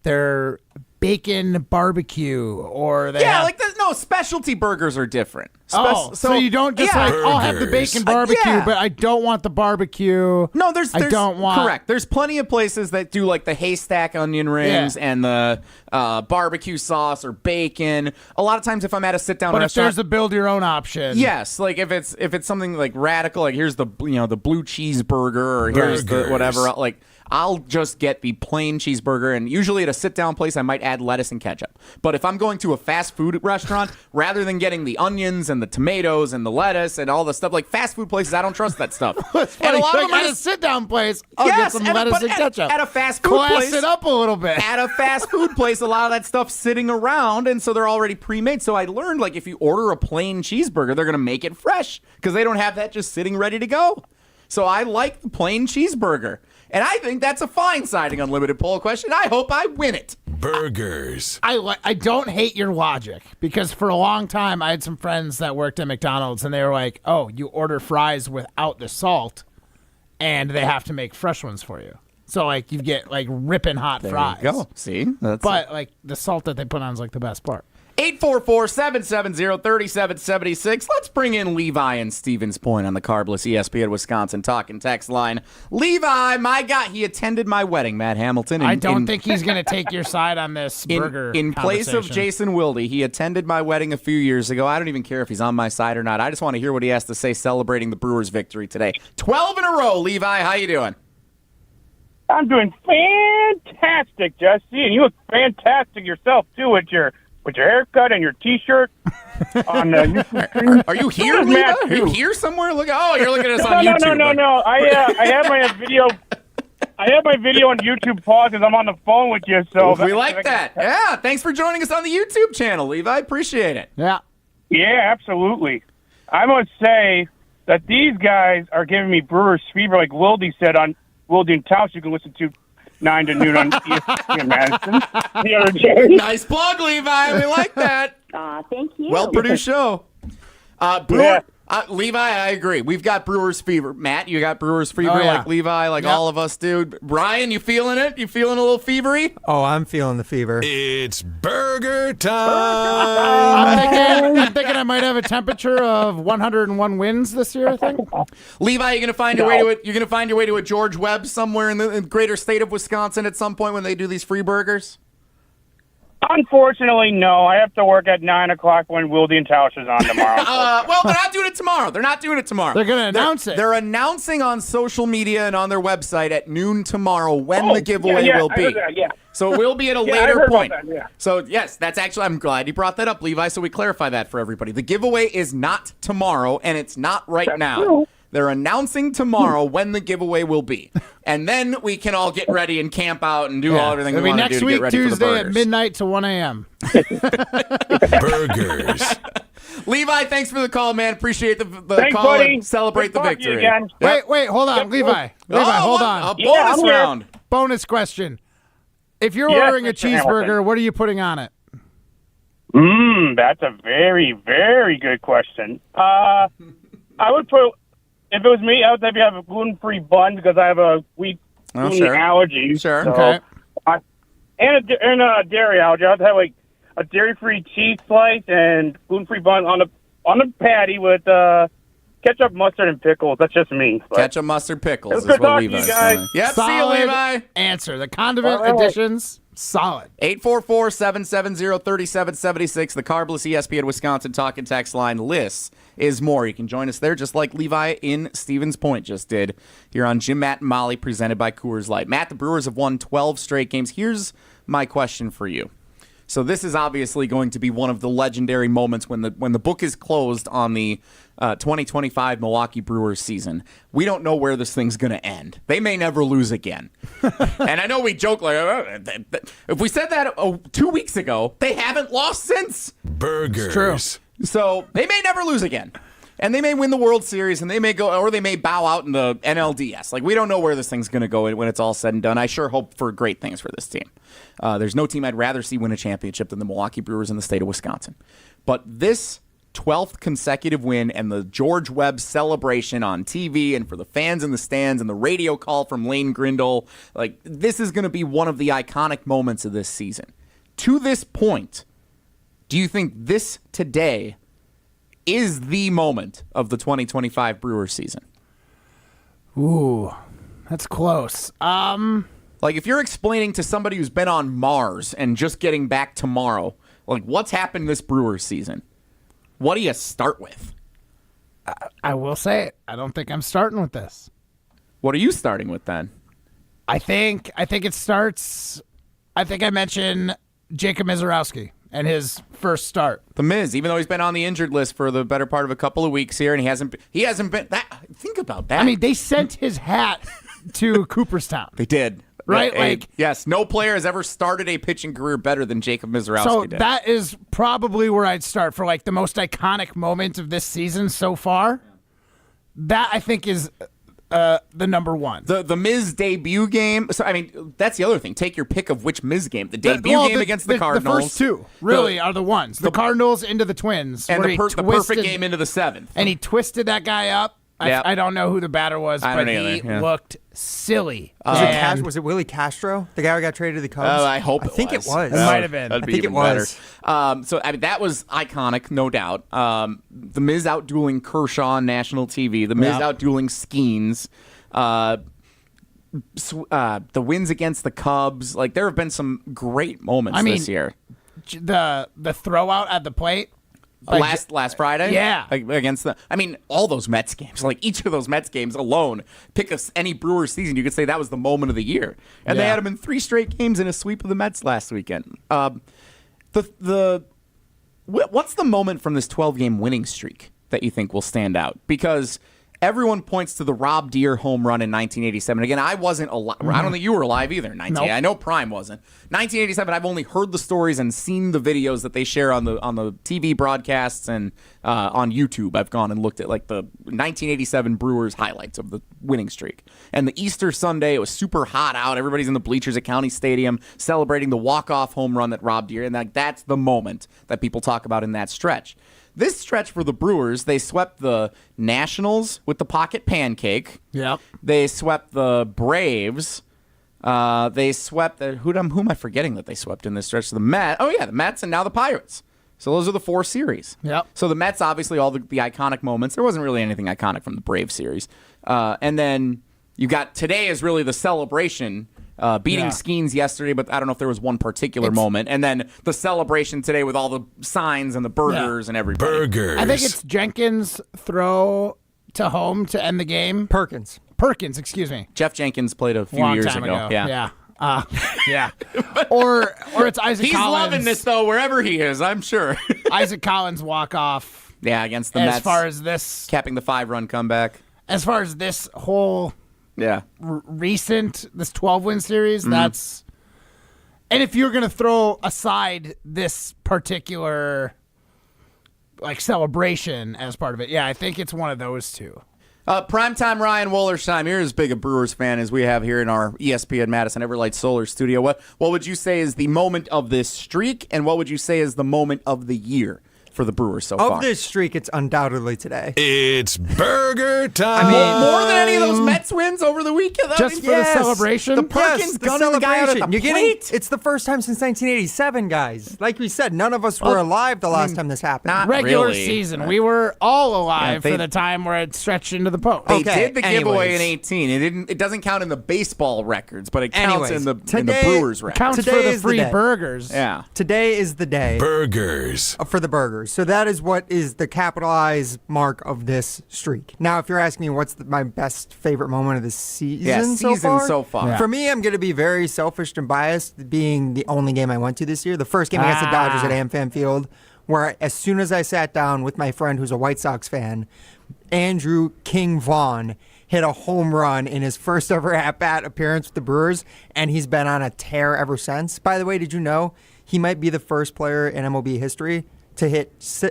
their bacon barbecue or they specialty burgers are different. So you don't just I'll have the bacon barbecue, but I don't want the barbecue. No, there's I don't want. Correct. There's plenty of places that do the haystack onion rings and the barbecue sauce or bacon. A lot of times, if I'm at a sit-down But restaurant, if there's a build your own option, yes, if it's something radical, here's the the blue cheeseburger or here's the whatever, I'll just get the plain cheeseburger, and usually at a sit-down place, I might add lettuce and ketchup. But if I'm going to a fast food restaurant, rather than getting the onions and the tomatoes and the lettuce and all the stuff, fast food places, I don't trust that stuff. And a lot of them at a sit-down place, I'll get some lettuce and ketchup. At a fast food place, class it up a little bit. At a fast food place, a lot of that stuff's sitting around, and so they're already pre-made. So I learned, if you order a plain cheeseburger, they're going to make it fresh because they don't have that just sitting ready to go. So I like the plain cheeseburger. And I think that's a fine Siding Unlimited poll question. I hope I win it. Burgers. I don't hate your logic because for a long time I had some friends that worked at McDonald's and they were like, oh, you order fries without the salt and they have to make fresh ones for you. So you get ripping hot fries. There you go. See? But the salt that they put on is the best part. 844-770-3776. Let's bring in Levi and Stevens Point on the Carbless ESPN Wisconsin talk and text line. Levi, my God, he attended my wedding, Matt Hamilton. I don't think he's going to take your side on this burger In place of Jason Wilde, he attended my wedding a few years ago. I don't even care if he's on my side or not. I just want to hear what he has to say celebrating the Brewers' victory today. 12 in a row, Levi. How you doing? I'm doing fantastic, Jesse, and you look fantastic yourself, too, with your haircut and your T-shirt on YouTube. Are you here, Levi? Are you here somewhere? You're looking at us on YouTube. No. I have my video. I have my video on YouTube paused because I'm on the phone with you. So we like that. Yeah, thanks for joining us on the YouTube channel, Levi. Appreciate it. Yeah, absolutely. I must say that these guys are giving me Brewers fever, like Wilde said on Wilde and Tauscher. You can listen to 9 to noon on ESPN Madison the other day. Nice plug, Levi. We like that. Thank you. Well-produced show. Levi, I agree. We've got Brewers fever. Matt, you got Brewers fever like Levi, like all of us do. Brian, you feeling it? You feeling a little fevery? Oh, I'm feeling the fever. It's burger time. I'm thinking I might have a temperature of 101 wins this year, I think. Levi, you're going to find your way to it. You're going to find your way to a George Webb somewhere in the greater state of Wisconsin at some point when they do these free burgers? Unfortunately, no. I have to work at 9 o'clock when Wilde and Tausch is on tomorrow. Well, they're not doing it tomorrow. They're going to announce it. They're announcing on social media and on their website at noon tomorrow when the giveaway will be. I heard that, yeah. So it will be at a I later heard point. about that, yeah. So, yes, that's actually, I'm glad you brought that up, Levi, so we clarify that for everybody. The giveaway is not tomorrow, and it's not right now. True. They're announcing tomorrow when the giveaway will be. And then we can all get ready and camp out and do everything we want to do to get ready for the Tuesday burgers. at midnight to 1 a.m. Burgers. Levi, thanks for the call, man. Appreciate the Thanks, call buddy. and celebrate Good the talking to you victory. again. Wait, hold on, Levi. Hold on. A bonus round. Bonus question. If you're Yes, ordering a Mr. cheeseburger, Hamilton. what are you putting on it? That's a very, very good question. I would put, if it was me, I would maybe have a gluten-free bun because I have a weak gluten allergy. Sure. So Okay. And a dairy allergy. I'd have like a dairy-free cheese slice and gluten-free bun on the patty with ketchup, mustard, and pickles. That's just me. But Ketchup, mustard, pickles It is was good what talking to Levi's you guys. saying. Yep, Solid see you, Levi. answer. The condiment All right. additions, solid. 844-770-3776. The Carbless ESPN Wisconsin talk and text line lists is more. You can join us there just like Levi in Stevens Point just did here on Jim, Matt, and Molly presented by Coors Light. Matt, the Brewers have won 12 straight games. Here's my question for you. So this is obviously going to be one of the legendary moments when the book is closed on the 2025 Milwaukee Brewers season. We don't know where this thing's going to end. They may never lose again. And I know we joke like, if we said that 2 weeks ago, they haven't lost since. Burgers. It's true. So they may never lose again. And they may win the World Series, and they may go, or they may bow out in the NLDS. Like, we don't know where this thing's going to go when it's all said and done. I sure hope for great things for this team. There's no team I'd rather see win a championship than the Milwaukee Brewers in the state of Wisconsin. But this 12th consecutive win and the George Webb celebration on TV and for the fans in the stands and the radio call from Lane Grindle, like, this is going to be one of the iconic moments of this season. To this point, do you think this today is the moment of the 2025 Brewers season? Ooh, that's close. Like, if you're explaining to somebody who's been on Mars and just getting back tomorrow, like, what's happened this Brewers season? What do you start with? I will say it. I don't think I'm starting with this. What are you starting with then? I think it starts. I think I mentioned Jacob Mizorowski and his first start. The Miz, even though he's been on the injured list for the better part of a couple of weeks here, and he hasn't been that. Think about that. I mean, they sent his hat to Cooperstown. They did. Right? Like, yes, no player has ever started a pitching career better than Jacob Mizorowski So did. that is probably where I'd start for like the most iconic moment of this season so far. That I think is the number one. The Miz debut game. So I mean, that's the other thing. Take your pick of which Miz game. The debut game against the Cardinals. The first two really are the ones. The Cardinals into the Twins. And where the he perfect game into the seventh. And he twisted that guy up. Yep. I don't know who the batter was, I but don't either, he yeah. looked silly. Was it Willie Castro, the guy who got traded to the Cubs? I hope I think it was. It might have been. That'd be I think even it was. better. So I mean, that was iconic, no doubt. The Miz outdueling Kershaw on national TV. The Miz outdueling Skeens. The wins against the Cubs. Like, there have been some great moments this year. The throw out at the plate. Last Friday? Yeah. Like, against all those Mets games. Like, each of those Mets games alone, pick any Brewers season, you could say that was the moment of the year. And they had them in 3 straight games in a sweep of the Mets last weekend. What's the moment from this 12-game winning streak that you think will stand out? Because everyone points to the Rob Deere home run in 1987. Again, I wasn't alive. I don't think you were alive either in 1980. Nope. I know Prime wasn't. 1987, I've only heard the stories and seen the videos that they share on the TV broadcasts and on YouTube. I've gone and looked at like the 1987 Brewers highlights of the winning streak. And the Easter Sunday, it was super hot out. Everybody's in the bleachers at County Stadium celebrating the walk-off home run that Rob Deere, and that's the moment that people talk about in that stretch. This stretch for the Brewers, they swept the Nationals with the pocket pancake. Yep. They swept the Braves. They swept who am I forgetting that they swept in this stretch? The Mets. Oh yeah, the Mets and now the Pirates. So those are the 4 series. Yep. So the Mets, obviously, all the iconic moments. There wasn't really anything iconic from the Braves series. And then you got today is really the celebration. Beating Skeens yesterday, but I don't know if there was one particular moment. And then the celebration today with all the signs and the burgers and everybody. Burgers. I think it's Jenkins' throw to home to end the game. Perkins, excuse me. Jeff Jenkins played a few years ago. Yeah. Yeah. Or it's Isaac He's Collins. loving this, though, wherever he is, I'm sure. Isaac Collins walk-off. Yeah, against the Mets. As far as this... Capping the 5-run comeback. As far as this whole... Yeah. Recent, this 12-win series, that's... And if you're going to throw aside this particular celebration as part of it, I think it's one of those two. Primetime Ryan Wollersheim, you're as big a Brewers fan as we have here in our ESPN Madison Everlight Solar studio. What would you say is the moment of this streak, and what would you say is the moment of the year for the Brewers so far? Of this streak, it's undoubtedly today. It's burger time. I mean, more than any of those Mets wins over the weekend. Just for the celebration? The Perkins gunning the guy out at the plate. It's the first time since 1987, guys. Like we said, none of us were alive the last time this happened. Not Regular really. season. We were all alive for the time where it stretched into the post. They did the giveaway in 18. It doesn't count in the baseball records, but it counts in the Brewers records. Counts for the free burgers. Yeah. Today is the day. Burgers. For the burgers. So that is what is the capitalized mark of this streak. Now, if you're asking me what's my best favorite moment of the season so far? Yeah. For me, I'm going to be very selfish and biased, being the only game I went to this year. The first game against the Dodgers at AmFam Field, where as soon as I sat down with my friend who's a White Sox fan, Andrew King Vaughn hit a home run in his first ever at-bat appearance with the Brewers, and he's been on a tear ever since. By the way, did you know he might be the first player in MLB history to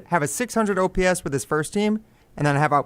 have a 600 OPS with his first team and then have a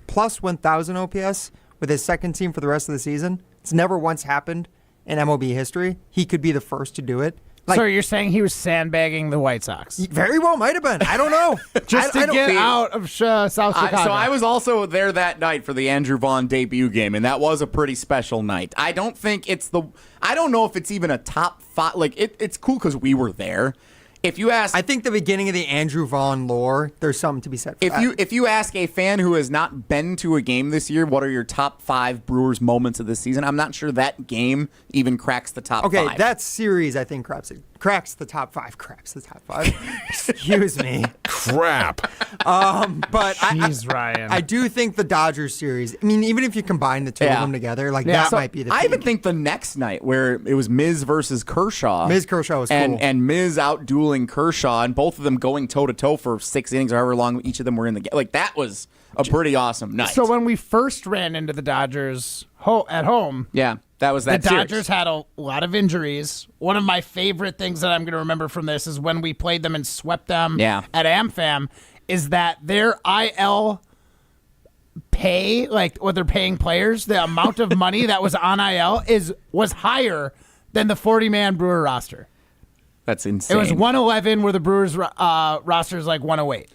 plus 1,000 OPS with his second team for the rest of the season? It's never once happened in MLB history. He could be the first to do it. So you're saying he was sandbagging the White Sox? Very well might have been. I don't know. Just to get out of South Chicago. So I was also there that night for the Andrew Vaughn debut game, and that was a pretty special night. I don't think I don't know if it's even a top 5. It's cool because we were there. If you ask, I think the beginning of the Andrew Vaughn lore, there's something to be said for that. If you ask a fan who has not been to a game this year, what are your top 5 Brewers moments of this season? I'm not sure that game even cracks the top 5. Okay, that series I think cracks the top 5. Craps the top 5. Excuse me. Crap. But Jeez, Ryan. I do think the Dodgers series. I mean, even if you combine the two of them together, that might be the. I even think the next night where it was Miz versus Kershaw. Miz Kershaw was cool, and Miz out dueling Kershaw, and both of them going toe to toe for 6 innings, or however long each of them were in the game. That was a pretty awesome night. So when we first ran into the Dodgers at home, that was that the series. Dodgers had a lot of injuries. One of my favorite things that I'm going to remember from this is when we played them and swept them at AmFam, is that their IL pay, what they're paying players, the amount of money that was on IL was higher than the 40-man Brewer roster. That's insane. It was 111 where the Brewers roster is 108.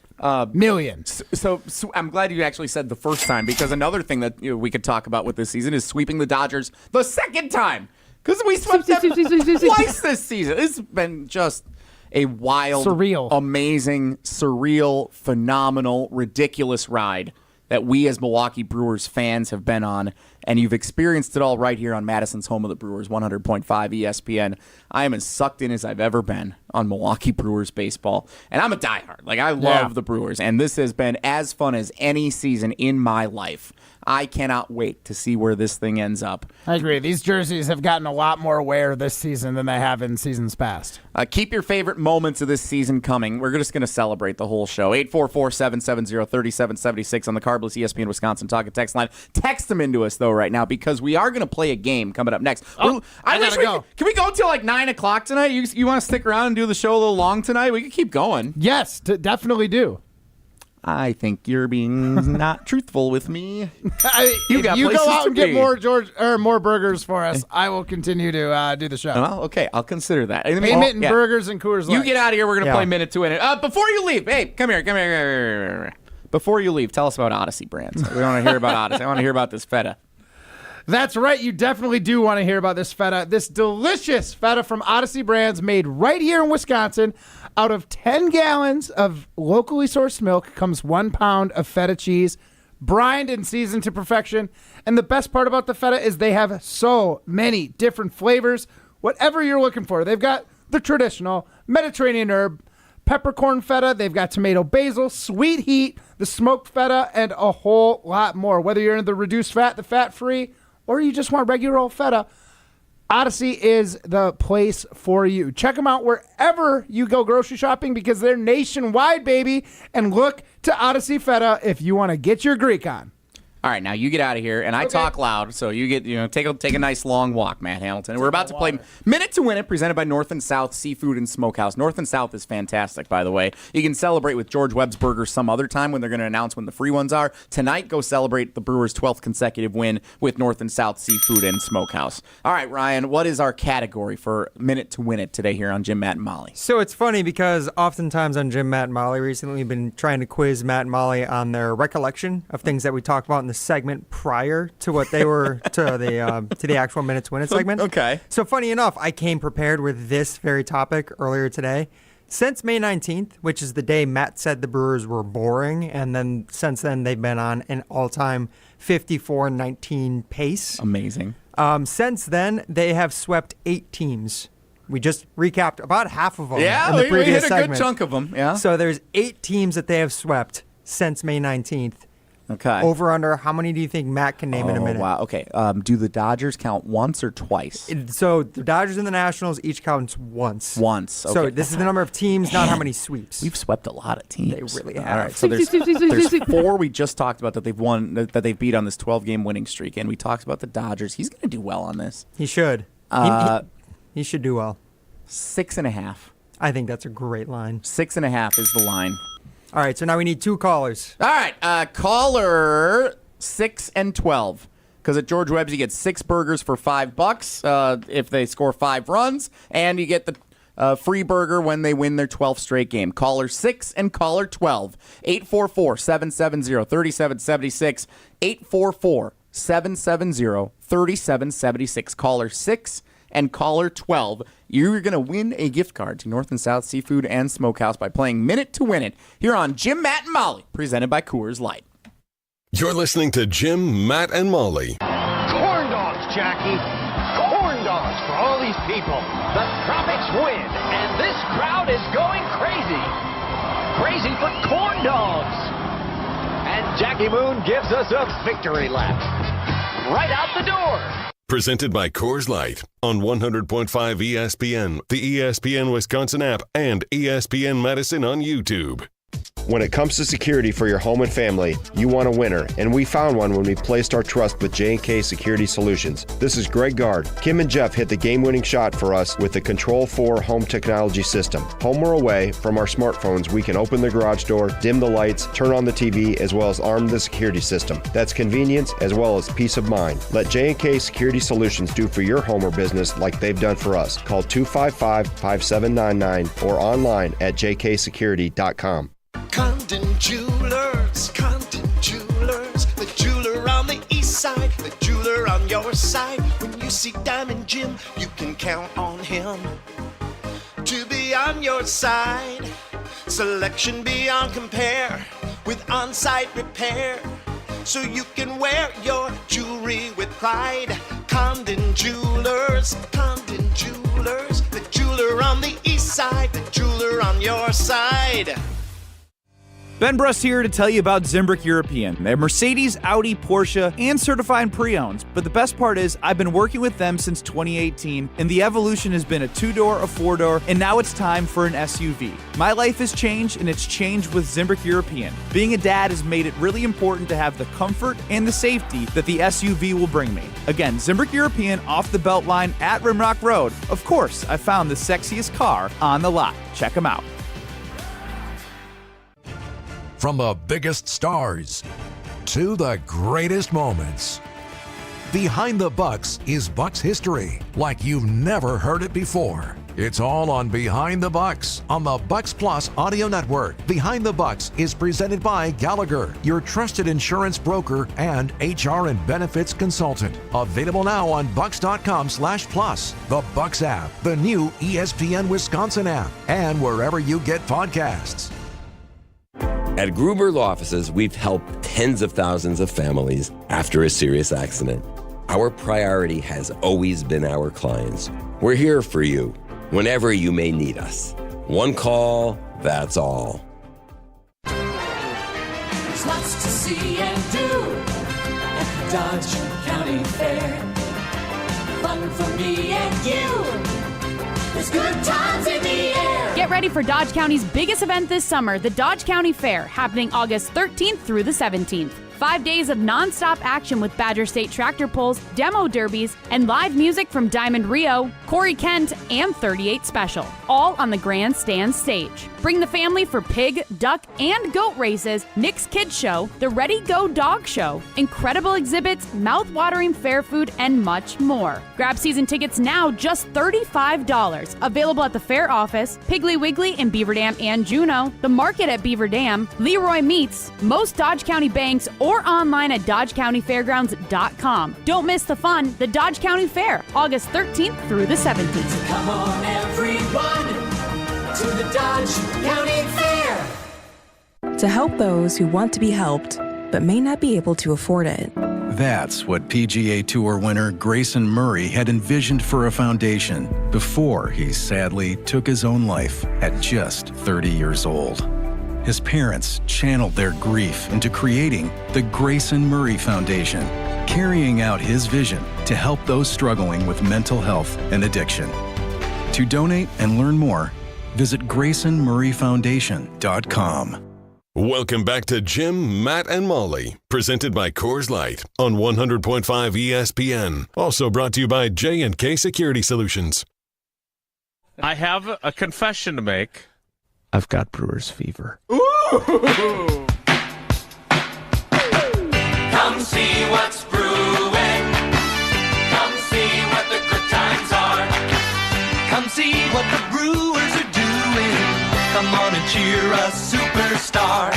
Million. So I'm glad you actually said the first time, because another thing that we could talk about with this season is sweeping the Dodgers the second time, because we swept them twice this season. It's been just a wild, surreal, amazing, surreal, phenomenal, ridiculous ride that we as Milwaukee Brewers fans have been on and you've experienced it all right here on Madison's home of the Brewers, 100.5 ESPN. I am as sucked in as I've ever been on Milwaukee Brewers baseball, and I'm a diehard. Like, I love the Brewers, and this has been as fun as any season in my life. I cannot wait to see where this thing ends up. I agree. These jerseys have gotten a lot more wear this season than they have in seasons past. Keep your favorite moments of this season coming. We're just going to celebrate the whole show. 844-770-3776 on the Carbless ESPN Wisconsin Talk and Text line. Text them into us, though, right now, because we are going to play a game coming up next. Oh, I gotta go. Can we go until like 9 o'clock tonight? You want to stick around and do the show a little long tonight? We can keep going. Yes, definitely do. I think you're being not truthful with me. If you go out and get more burgers for us, I will continue to do the show. Well, okay, I'll consider that. Payment and burgers and Coors Light. You get out of here. We're going to play Minute to Win It. Before you leave, hey, come here. Before you leave, tell us about Odyssey Brands. We want to hear about Odyssey. I want to hear about this feta. That's right. You definitely do want to hear about this feta. This delicious feta from Odyssey Brands made right here in Wisconsin. Out of 10 gallons of locally sourced milk comes 1 pound of feta cheese, brined and seasoned to perfection. And the best part about the feta is they have so many different flavors. Whatever you're looking for. They've got the traditional Mediterranean herb, peppercorn feta. They've got tomato basil, sweet heat, the smoked feta, and a whole lot more. Whether you're into the reduced fat, the fat-free, or you just want regular old feta, Odyssey is the place for you. Check them out wherever you go grocery shopping because they're nationwide, baby. And look to Odyssey Feta if you want to get your Greek on. All right, now you get out of here, and I talk loud, so you get take a nice long walk, Matt Hamilton. And we're about to play Minute to Win It, presented by North and South Seafood and Smokehouse. North and South is fantastic, by the way. You can celebrate with George Webb's Burgers some other time when they're going to announce when the free ones are. Tonight, go celebrate the Brewers' 12th consecutive win with North and South Seafood and Smokehouse. All right, Ryan, what is our category for Minute to Win It today here on Jim, Matt, and Molly? So it's funny because oftentimes on Jim, Matt, and Molly recently we've been trying to quiz Matt and Molly on their recollection of things that we talked about in the segment prior to what they were to the actual Minute to Win It segment. Okay. So funny enough, I came prepared with this very topic earlier today. Since May 19th, which is the day Matt said the Brewers were boring, and then since then they've been on an all-time 54-19 pace. Amazing. Since then, they have swept 8 teams. We just recapped about half of them in the we previous hit a segment. good chunk of them. Yeah. So there's 8 teams that they have swept since May 19th. Okay. Over under, how many do you think Matt can name in a minute? Wow. Okay. Do the Dodgers count once or twice? So the Dodgers and the Nationals each counts once. Once. Okay. So this is the number of teams, not how many sweeps. We've swept a lot of teams. They really have. All right. So there's 4 we just talked about that they've won, that they've beat on this 12-game winning streak, and we talked about the Dodgers. He's going to do well on this. He should. He should do well. 6.5. I think that's a great line. 6.5 is the line. All right, so now we need 2 callers. All right, caller 6 and 12. Because at George Webb's, you get 6 burgers for $5 if they score 5 runs, and you get the free burger when they win their 12th straight game. Caller 6 and caller 12. 844-770-3776. 844-770-3776. Caller 6 and caller 12. You're going to win a gift card to North and South Seafood and Smokehouse by playing Minute to Win It here on Jim, Matt, and Molly, presented by Coors Light. You're listening to Jim, Matt, and Molly. Corn dogs, Jackie. Corn dogs for all these people. The Tropics win, and this crowd is going crazy. Crazy for corn dogs. And Jackie Moon gives us a victory lap. Right out the door. Presented by Coors Light on 100.5 ESPN, the ESPN Wisconsin app, and ESPN Madison on YouTube. When it comes to security for your home and family, you want a winner, and we found one when we placed our trust with J&K Security Solutions. This is Greg Gard. Kim and Jeff hit the game-winning shot for us with the Control 4 home technology system. Home or away, from our smartphones, we can open the garage door, dim the lights, turn on the TV, as well as arm the security system. That's convenience as well as peace of mind. Let J&K Security Solutions do for your home or business like they've done for us. Call 255-5799 or online at jksecurity.com. Condon Jewelers, the jeweler on the east side, the jeweler on your side. When you see Diamond Jim, you can count on him to be on your side. Selection beyond compare, with on-site repair. so you can wear your jewelry with pride. Condon Jewelers, the jeweler on the east side, the jeweler on your side. Ben Brust here to tell you about Zimbrick European. They're Mercedes, Audi, Porsche, and certified pre-owned. But the best part is I've been working with them since 2018, and the evolution has been a 2-door, a 4-door, and now it's time for an SUV. My life has changed, and it's changed with Zimbrick European. Being a dad has made it really important to have the comfort and the safety that the SUV will bring me. Again, Zimbrick European off the belt line at Rimrock Road. Of course, I found the sexiest car on the lot. Check them out. From the biggest stars to the greatest moments, Behind the Bucks is Bucks history like you've never heard it before. It's all on Behind the Bucks on the Bucks Plus audio network. Behind the Bucks is presented by Gallagher, your trusted insurance broker and HR and benefits consultant. Available now on bucks.com/plus, the Bucks app, the new ESPN Wisconsin app, and wherever you get podcasts. At Gruber Law Offices, we've helped tens of thousands of families after a serious accident. Our priority has always been our clients. We're here for you whenever you may need us. One call, that's all. There's lots to see and do at the Dodge County Fair. Fun for me and you. There's good times in the air. Get ready for Dodge County's biggest event this summer, the Dodge County Fair, happening August 13th through the 17th. 5 days of non-stop action with Badger State tractor pulls, demo derbies, and live music from Diamond Rio, Corey Kent, and 38 Special, all on the grandstand stage. Bring the family for pig, duck, and goat races, Nick's Kids Show, the Ready Go Dog Show, incredible exhibits, mouth-watering fair food, and much more. Grab season tickets now, just $35. Available at the fair office, Piggly Wiggly in Beaver Dam and Juneau, the market at Beaver Dam, Leroy Meats, most Dodge County banks, or online at DodgeCountyFairgrounds.com. Don't miss the fun, the Dodge County Fair, August 13th through the 17th. Come on, everyone, to the Dodge County Fair. To help those who want to be helped, but may not be able to afford it. That's what PGA Tour winner Grayson Murray had envisioned for a foundation before he sadly took his own life at just 30 years old. His parents channeled their grief into creating the Grayson Murray Foundation, carrying out his vision to help those struggling with mental health and addiction. To donate and learn more, visit GraysonMurrayFoundation.com. Welcome back to Jim, Matt, and Molly, presented by Coors Light on 100.5 ESPN. Also brought to you by J&K Security Solutions. I have a confession to make. I've got Brewers fever. Come see what's brewing. Come see what the good times are. Come see what the Brewers are doing. Come on and cheer a superstar.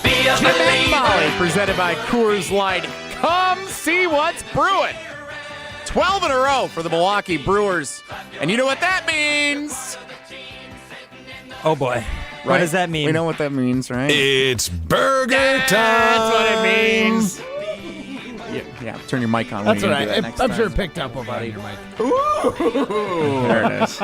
Be a Jim and believer. Molly, presented by Coors Light. Come see what's brewing. 12 in a row for the Milwaukee Brewers. And you know what that means. Oh, boy. Right? What does that mean? We know what that means, right? It's burger time. That's what it means. Yeah, turn your mic on. That's when all you do right. that next I'm time. sure it picked up over on your mic. Ooh. There it is.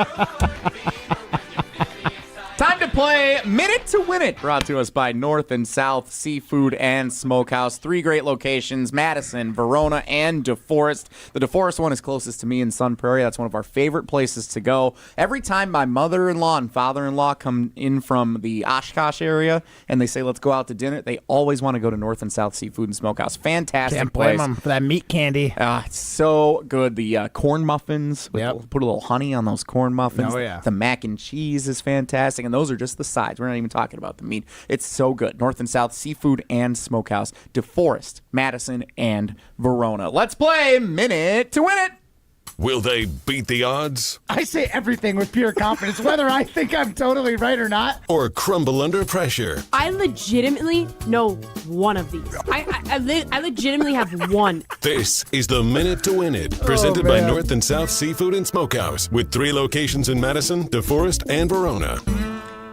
Time to play Minute to Win It, brought to us by North and South Seafood and Smokehouse. 3 great locations, Madison, Verona, and DeForest. The DeForest one is closest to me in Sun Prairie. That's one of our favorite places to go. Every time my mother-in-law and father-in-law come in from the Oshkosh area and they say, let's go out to dinner, they always want to go to North and South Seafood and Smokehouse. Fantastic Can't place. blame them for that meat candy. It's so good. The corn muffins, put a little honey on those corn muffins. Oh, yeah. The mac and cheese is fantastic. And those are just the sides. We're not even talking about the meat. It's so good. North and South Seafood and Smokehouse. DeForest, Madison, and Verona. Let's play Minute to Win It. Will they beat the odds I say everything with pure confidence, whether I think I'm totally right or not. or crumble under pressure? I legitimately know one of these. I legitimately have one. This is the Minute to Win It, presented by North and South Seafood and Smokehouse, with 3 locations in Madison, DeForest, and Verona.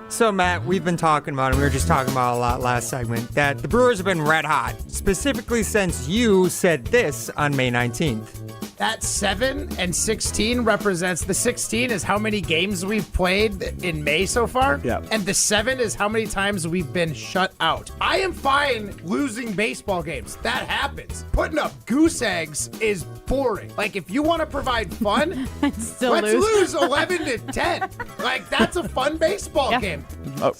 So, Matt, we've been talking about, and we were just talking about a lot last segment, that the Brewers have been red hot, specifically since you said this on May 19th. That 7 and 16 represents the 16 is how many games we've played in May so far. Yeah. And the 7 is how many times we've been shut out. I am fine losing baseball games. That happens. Putting up goose eggs is boring. Like, if you want to provide fun, let's lose 11 to 10. Like, that's a fun baseball game.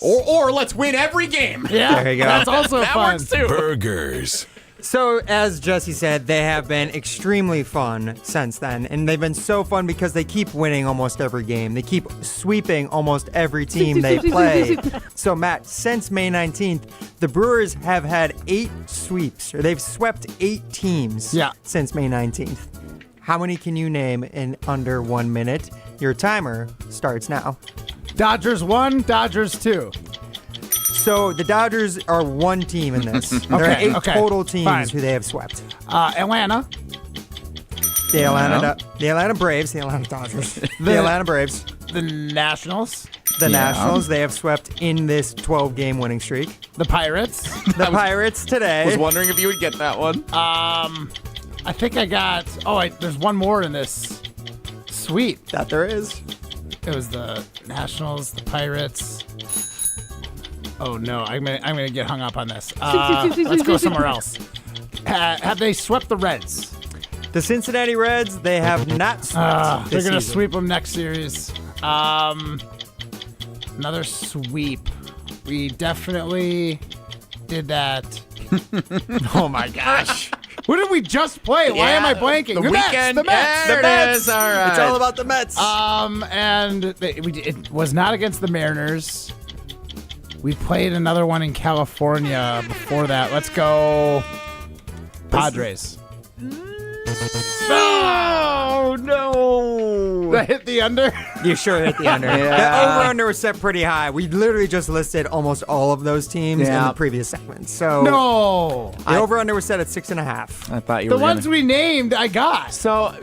Or let's win every game. Yeah, there you go. That's also that fun. works too. Burgers. So, as Jesse said, they have been extremely fun since then. And they've been so fun because they keep winning almost every game. They keep sweeping almost every team they play. So, Matt, since May 19th, the Brewers have had 8 sweeps, or they've swept 8 teams since May 19th. How many can you name in under 1 minute? Your timer starts now. Dodgers 1, Dodgers 2. So the Dodgers are one team in this. There are 8 total teams who they have swept. Atlanta. The Atlanta Braves. The Atlanta Dodgers. The Atlanta Braves. The Nationals. The Nationals. They have swept in this 12-game winning streak. The Pirates. The Pirates today. I was wondering if you would get that one. I think I got... there's one more in this sweep. That there is. It was the Nationals, the Pirates... Oh no, I'm gonna get hung up on this. Let's go somewhere else. Have they swept the Reds? The Cincinnati Reds, they have not swept. They're gonna sweep them next series. Another sweep. We definitely did that. Oh my gosh. Who did we just play? Why am I blanking? The weekend. The Mets. There The Mets. it is. All right. It's all about the Mets. And it was not against the Mariners. We played another one in California before that. Let's go Padres. Oh, no. Did I hit the under? You sure hit the under. The over-under was set pretty high. We literally just listed almost all of those teams in the previous segment. So no. The over-under was set at 6.5. I thought you the were ones we named, I got. So,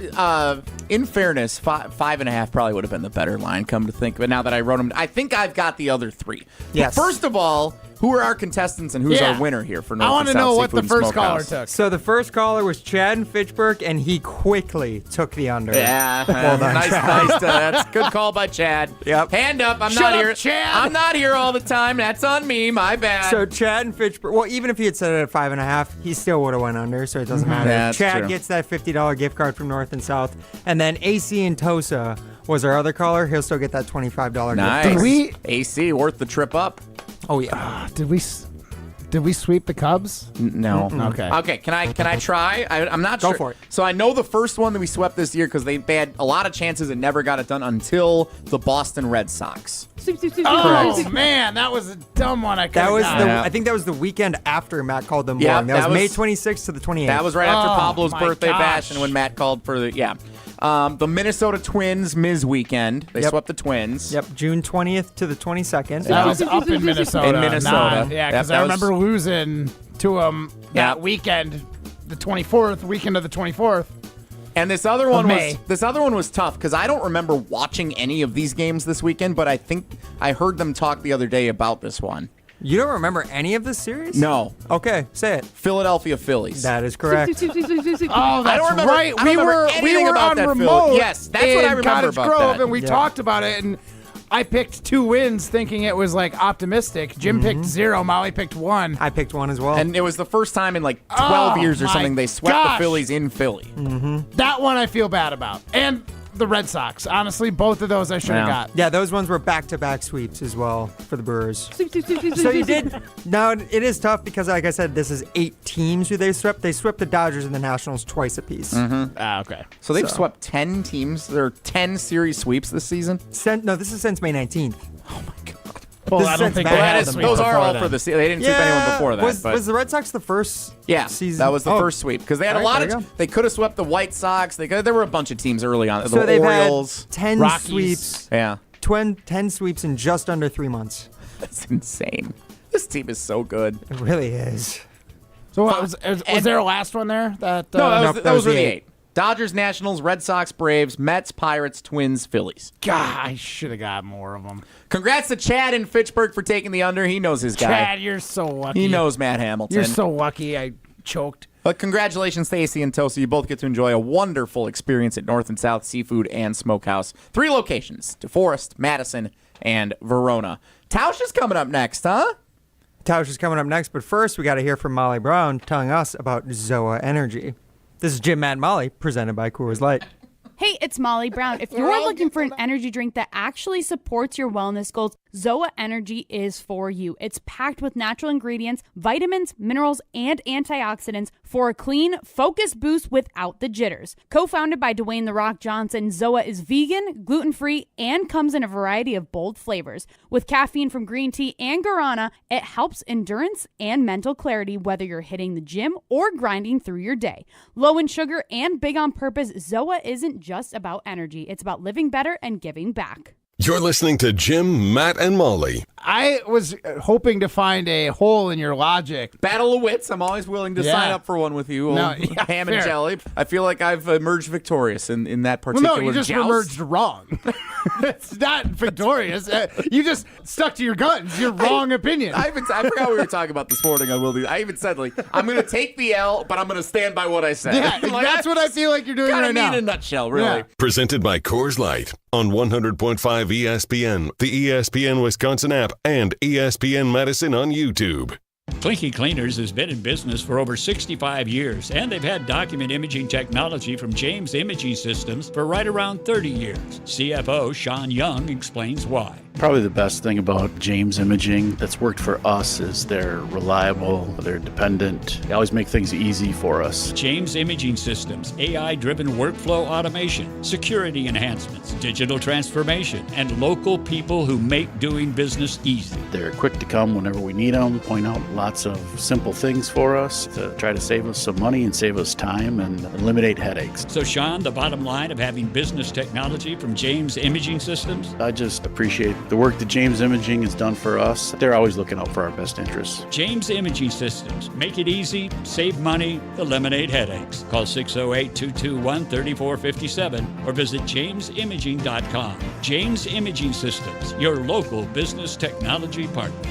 in fairness, 5.5 probably would have been the better line, come to think. But now that I wrote them, I think I've got the other 3. Yes. But first of all, who are our contestants and who's our winner here for North I want to and South know what the Seafood first caller Smokehouse? took. So the first caller was Chad in Fitchburg, and he quickly took the under. Yeah, Well done, nice. Chad. That's a good call by Chad. Yep. Hand up. I'm Shut not up, here. Chad. I'm not here all the time. That's on me. My bad. So Chad in Fitchburg, well, even if he had set it at 5.5, he still would have went under, so it doesn't matter. Yeah, that's Chad true. gets that $50 gift card from North and South, and then AC in Tosa was our other caller. He'll still get that $25 nice. gift card. we- AC worth the trip up. Oh yeah. Did we sweep the Cubs? No. Okay. Okay. Can I try? I'm not sure. Go for it. So I know the first one that we swept this year because they had a lot of chances and never got it done until the Boston Red Sox. Oh man, that was a dumb one. I That was got. I think that was the weekend after Matt called them Yeah, wrong. That that was May was- 26th to the 28th. That was right after Oh, Pablo's my birthday gosh. bash and when Matt called for the the Minnesota Twins Miz weekend. They swept the Twins. Yep, June 20th to the 22nd. That was up in Minnesota. In Minnesota. Yeah, Yep, because that I was- remember losing to them that Yep. weekend, the 24th, weekend of the 24th. And this other one May. was tough because I don't remember watching any of these games this weekend, but I think I heard them talk the other day about this one. You don't remember any of this series? No. Okay, say it. Philadelphia Phillies. That is correct. Oh, I that's don't remember- right. I don't remember we anything were about on that remote. Philly. Yes, that's what I in remember Cottage about Grove, that. and we Yeah. talked about it. And I picked 2 wins, thinking it was like optimistic. Jim picked 0. Molly picked 1. I picked 1 as well. And it was the first time in like 12 Oh, years or my something they swept gosh. the Phillies in Philly. That one I feel bad about. And the Red Sox. Honestly, both of those I should have Yeah. got. yeah, those ones were back-to-back sweeps as well for the Brewers. So you did. Now, it is tough because, like I said, this is 8 teams who they swept. They swept the Dodgers and the Nationals twice apiece. Okay. So they've swept 10 teams. There are 10 series sweeps this season. No, this is since May 19th. Well, This I is don't since think Matt they had had them them Those are before all then. for the season. They didn't sweep anyone before that. but Was the Red Sox the first season? that was the Oh, first sweep because they had All a right, lot there of. you go. They could have swept the White Sox. There were a bunch of teams early on. So The they've Orioles. had 10 Rockies. sweeps. Yeah, 10 sweeps in just under 3 months. that's insane. This team is so good. It really is. So what, was there a last one there? That No, Nope, those were the 8. Dodgers, Nationals, Red Sox, Braves, Mets, Pirates, Twins, Phillies. God, I should have got more of them. Congrats to Chad in Fitchburg for taking the under. He knows his guy. Chad, you're so lucky. He knows Matt Hamilton. You're so lucky I choked. But congratulations, Stacy and Tosi. You both get to enjoy a wonderful experience at North and South Seafood and Smokehouse. 3 locations, DeForest, Madison, and Verona. Tauscher's coming up next, huh? Tauscher's coming up next, but first we got to hear from Molly Brown telling us about ZOA Energy. This is Jim, Matt, and Molly, presented by Coors Light. Hey, it's Molly Brown. If you're looking for an energy drink that actually supports your wellness goals, ZOA Energy is for you. It's packed with natural ingredients, vitamins, minerals, and antioxidants for a clean, focused boost without the jitters. Co-founded by Dwayne "The Rock" Johnson, ZOA is vegan, gluten-free, and comes in a variety of bold flavors. With caffeine from green tea and guarana, it helps endurance and mental clarity whether you're hitting the gym or grinding through your day. Low in sugar and big on purpose, ZOA isn't just about energy. It's about living better and giving back. You're listening to Jim, Matt, and Molly. I was hoping to find a hole in your logic. Battle of Wits. I'm always willing to sign up for one with you. No, Ham fair. and jelly. I feel like I've emerged victorious in that particular Well, no, you just joust. emerged wrong. It's not victorious. You just stuck to your guns. Your wrong opinion. I forgot we were talking about this morning. I even said, I'm going to take the L, but I'm going to stand by what I said. Yeah, that's what I feel like you're doing right now. in a nutshell, really. Yeah. Presented by Coors Light on 100.5 ESPN, the ESPN Wisconsin app, and ESPN Madison on YouTube. Clinky Cleaners has been in business for over 65 years, and they've had document imaging technology from James Imaging Systems for right around 30 years. CFO Sean Young explains why. Probably the best thing about James Imaging that's worked for us is they're reliable, they're dependent, they always make things easy for us. James Imaging Systems, AI-driven workflow automation, security enhancements, digital transformation, and local people who make doing business easy. They're quick to come whenever we need them, point out lots of simple things for us to try to save us some money and save us time and eliminate headaches. So Sean, the bottom line of having business technology from James Imaging Systems? I just appreciate the work that James Imaging has done for us. They're always looking out for our best interests. James Imaging Systems. Make it easy, save money, eliminate headaches. Call 608-221-3457 or visit jamesimaging.com. James Imaging Systems, your local business technology partner.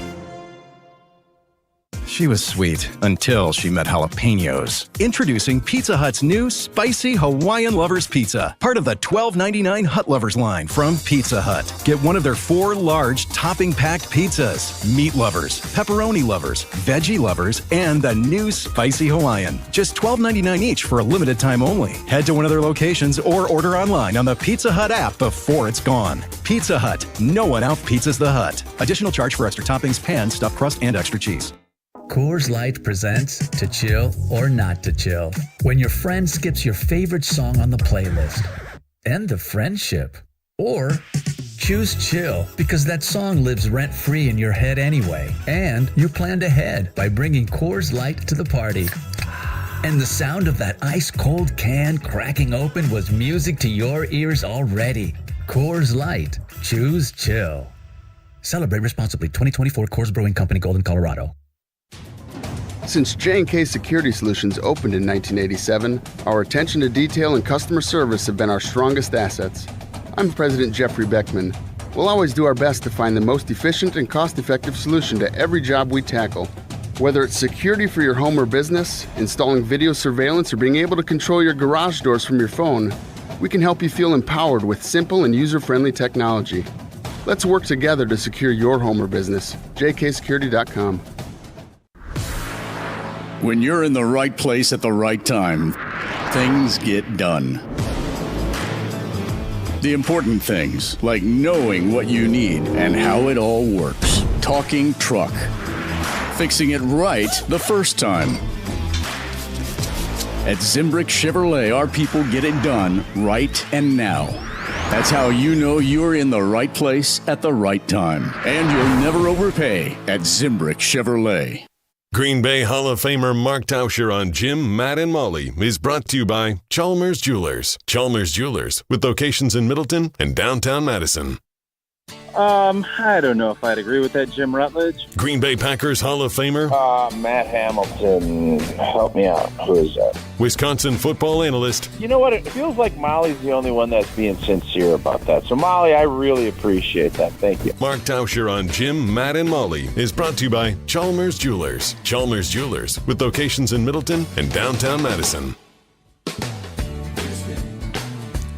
She was sweet until she met jalapenos. Introducing Pizza Hut's new Spicy Hawaiian Lovers Pizza, part of the $12.99 Hut Lovers line from Pizza Hut. Get one of their 4 large topping-packed pizzas. Meat lovers, pepperoni lovers, veggie lovers, and the new Spicy Hawaiian. Just $12.99 each for a limited time only. Head to one of their locations or order online on the Pizza Hut app before it's gone. Pizza Hut. No one out-pizzas the Hut. Additional charge for extra toppings, pan, stuffed crust, and extra cheese. Coors Light presents To Chill or Not to Chill. When your friend skips your favorite song on the playlist. End the friendship. Or choose chill because that song lives rent-free in your head anyway. And you planned ahead by bringing Coors Light to the party. And the sound of that ice-cold can cracking open was music to your ears already. Coors Light. Choose chill. Celebrate responsibly. 2024 Coors Brewing Company, Golden, Colorado. Since J&K Security Solutions opened in 1987, our attention to detail and customer service have been our strongest assets. I'm President Jeffrey Beckman. We'll always do our best to find the most efficient and cost-effective solution to every job we tackle. Whether it's security for your home or business, installing video surveillance, or being able to control your garage doors from your phone, we can help you feel empowered with simple and user-friendly technology. Let's work together to secure your home or business. jksecurity.com. When you're in the right place at the right time, things get done. The important things, like knowing what you need and how it all works. Talking truck. Fixing it right the first time. At Zimbrick Chevrolet, our people get it done right and now. That's how you know you're in the right place at the right time. And you'll never overpay at Zimbrick Chevrolet. Green Bay Hall of Famer Mark Tauscher on Jim, Matt, and Molly is brought to you by Chalmers Jewelers. Chalmers Jewelers, with locations in Middleton and downtown Madison. I don't know if I'd agree with that, Jim Rutledge. Green Bay Packers Hall of Famer. Matt Hamilton. Help me out. Who is that? Wisconsin football analyst. You know what? It feels like Molly's the only one that's being sincere about that. So, Molly, I really appreciate that. Thank you. Mark Tauscher on Jim, Matt, and Molly is brought to you by Chalmers Jewelers. Chalmers Jewelers, with locations in Middleton and downtown Madison.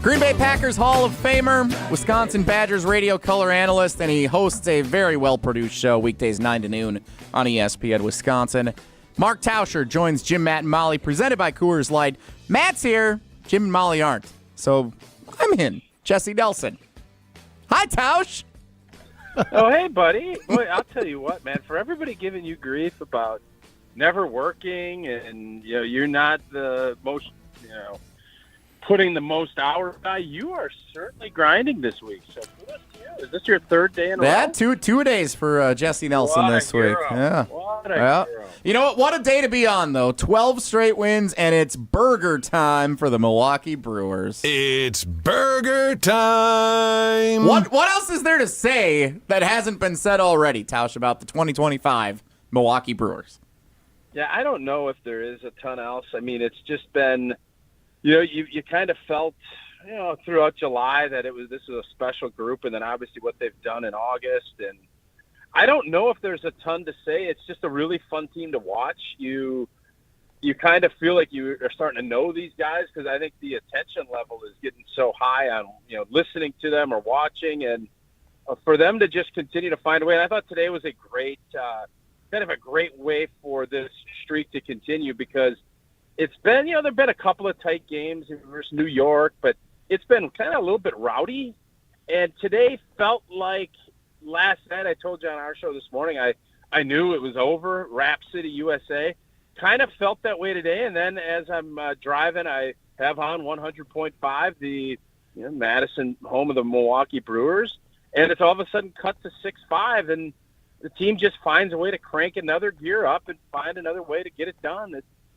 Green Bay Packers Hall of Famer, Wisconsin Badgers radio color analyst, and he hosts a very well-produced show weekdays 9 to noon on ESPN Wisconsin. Mark Tauscher joins Jim, Matt, and Molly, presented by Coors Light. Matt's here. Jim and Molly aren't. So I'm in. Jesse Nelson. Hi, Tausch. Oh, hey, buddy. Boy, I'll tell you what, man. For everybody giving you grief about never working and, you're not the most, putting the most hours by, you are certainly grinding this week. So kudos to you. Is this your third day in a row? Yeah, two days for Jesse Nelson this week. Yeah. What a hero. You know what? What a day to be on, though. 12 straight wins, and it's burger time for the Milwaukee Brewers. It's burger time. What else is there to say that hasn't been said already, Tausch, about the 2025 Milwaukee Brewers? Yeah, I don't know if there is a ton else. I mean, it's just been... you kind of felt, throughout July that this was a special group, and then obviously what they've done in August. And I don't know if there's a ton to say. It's just a really fun team to watch. You kind of feel like you are starting to know these guys because I think the attention level is getting so high on, listening to them or watching, and for them to just continue to find a way. And I thought today was a great, kind of a great way for this streak to continue because it's been, there have been a couple of tight games versus New York, but it's been kind of a little bit rowdy. And today felt like last night, I told you on our show this morning, I knew it was over, Rap City, USA. Kind of felt that way today. And then as I'm driving, I have on 100.5, the Madison, home of the Milwaukee Brewers. And it's all of a sudden cut to 6-5, and the team just finds a way to crank another gear up and find another way to get it done.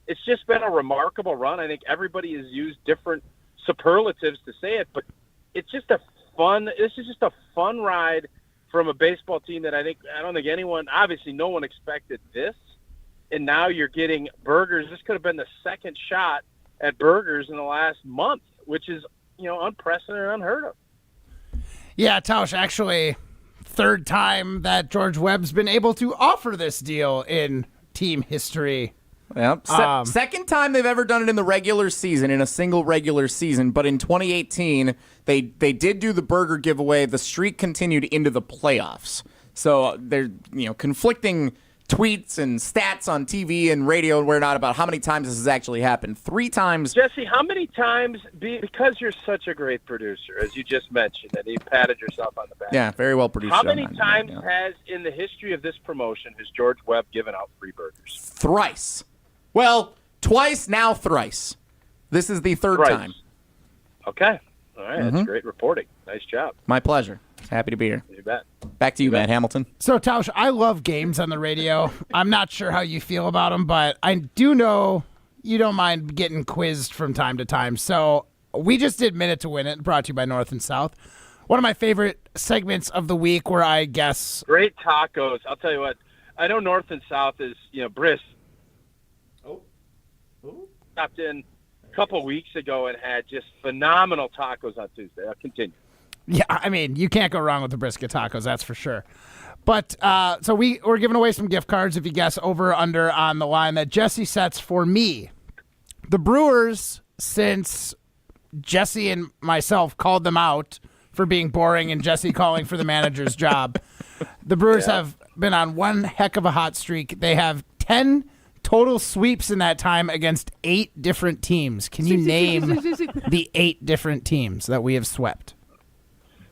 It's just been a remarkable run. I think everybody has used different superlatives to say it, but it's just this is just a fun ride from a baseball team that I don't think anyone, obviously no one expected this. And now you're getting burgers. This could have been the second shot at burgers in the last month, which is, unprecedented and unheard of. Yeah, Tausch, actually, third time that George Webb's been able to offer this deal in team history. Yep. Second time they've ever done it in the regular season, in a single regular season. But in 2018, they did do the burger giveaway. The streak continued into the playoffs. So they're conflicting tweets and stats on TV and radio and whatnot about how many times this has actually happened. 3 times. Jesse, how many times, because you're such a great producer, as you just mentioned, and you patted yourself on the back. Yeah, very well produced. How many times has, in the history of this promotion, has George Webb given out free burgers? Thrice. Well, twice, now thrice. This is the third time. Okay. All right. That's great reporting. Nice job. My pleasure. Happy to be here. You bet. Back to you, Matt Hamilton. So, Tausch, I love games on the radio. I'm not sure how you feel about them, but I do know you don't mind getting quizzed from time to time. So we just did Minute to Win It, brought to you by North and South. One of my favorite segments of the week where I guess... Great tacos. I'll tell you what. I know North and South is, brisk. Stopped in a couple weeks ago and had just phenomenal tacos on Tuesday. I'll continue. Yeah, I mean, you can't go wrong with the brisket tacos, that's for sure. But so we're giving away some gift cards if you guess over or under on the line that Jesse sets for me. The Brewers, since Jesse and myself called them out for being boring and Jesse calling for the manager's job, the Brewers have been on one heck of a hot streak. They have 10 total sweeps in that time against 8 different teams. Can you name the 8 different teams that we have swept?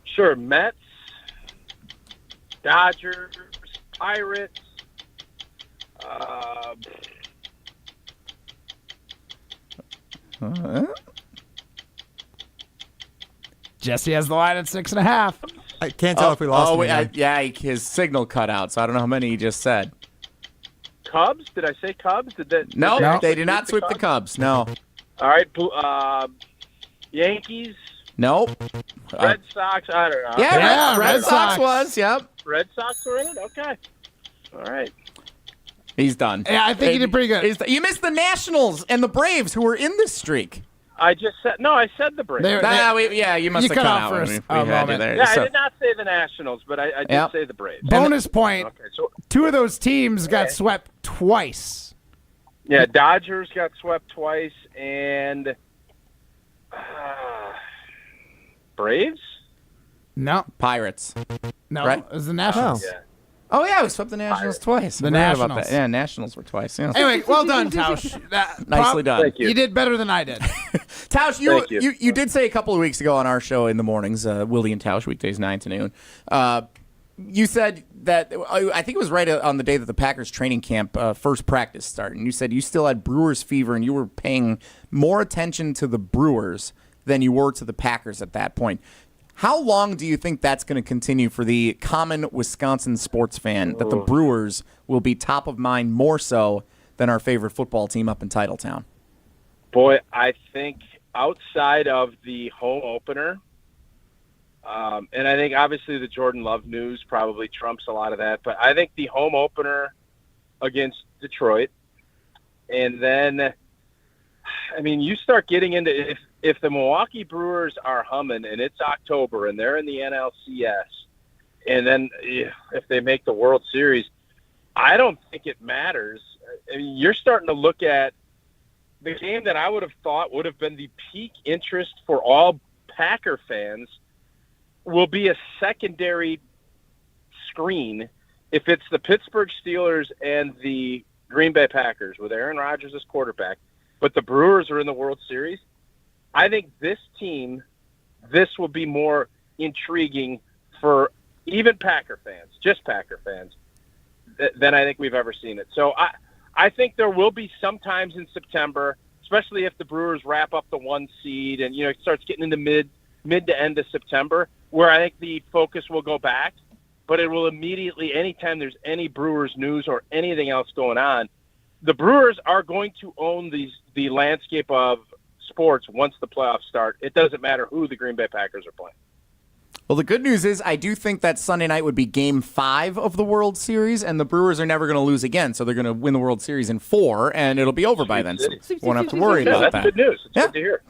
Sure. Mets, Dodgers, Pirates, Jesse has the line at 6.5. I can't tell if we lost him. His signal cut out, so I don't know how many he just said. Cubs? Did I say Cubs? No, they did not sweep the Cubs. No. All right. Yankees, Nope. Red Sox, I don't know. Yeah, Red Sox was, yep. Red Sox were in it? Okay. All right. He's done. Yeah, I think he did pretty good. You missed the Nationals and the Braves, who were in this streak. I said the Braves. You must have cut out for when us we a had you moment. there. Yeah, So- I did not say the Nationals, but I did Yep. say the Braves. Bonus point. Okay, so 2 of those teams got swept twice. yeah, Dodgers got swept twice, and Braves? No. Pirates. No, Right? it was the Nationals. Oh, yeah, we swept the Nationals twice. The I forgot about Nationals. that. Yeah, Nationals were twice. Yeah. Anyway, well done, Tausch. Nicely done. Thank you. You did better than I did. Tausch, Thank you. you did say a couple of weeks ago on our show in the mornings, Willie and Tausch, weekdays 9 to noon, you said that, I think it was right on the day that the Packers training camp first practice started, and you said you still had Brewers fever and you were paying more attention to the Brewers than you were to the Packers at that point. How long do you think that's going to continue for the common Wisconsin sports fan, that the Brewers will be top of mind more so than our favorite football team up in Titletown? Boy, I think outside of the home opener, and I think obviously the Jordan Love news probably trumps a lot of that, but I think the home opener against Detroit, and then, I mean, you start getting into if the Milwaukee Brewers are humming and it's October and they're in the NLCS, and then if they make the World Series, I don't think it matters. I mean, you're starting to look at the game that I would have thought would have been the peak interest for all Packer fans will be a secondary screen if it's the Pittsburgh Steelers and the Green Bay Packers with Aaron Rodgers as quarterback, but the Brewers are in the World Series. I think this will be more intriguing for even Packer fans, just Packer fans, than I think we've ever seen it. So I think there will be some times in September, especially if the Brewers wrap up the 1 seed and, it starts getting into mid to end of September, where I think the focus will go back, but it will immediately, anytime there's any Brewers news or anything else going on, the Brewers are going to own the landscape of sports once the playoffs start. It doesn't matter who the Green Bay Packers are playing. Well, the good news is I do think that Sunday night would be Game 5 of the World Series, and the Brewers are never going to lose again, so they're going to win the World Series in 4, and it'll be over by then, so we won't have to worry about that's that. good news. It's good to hear.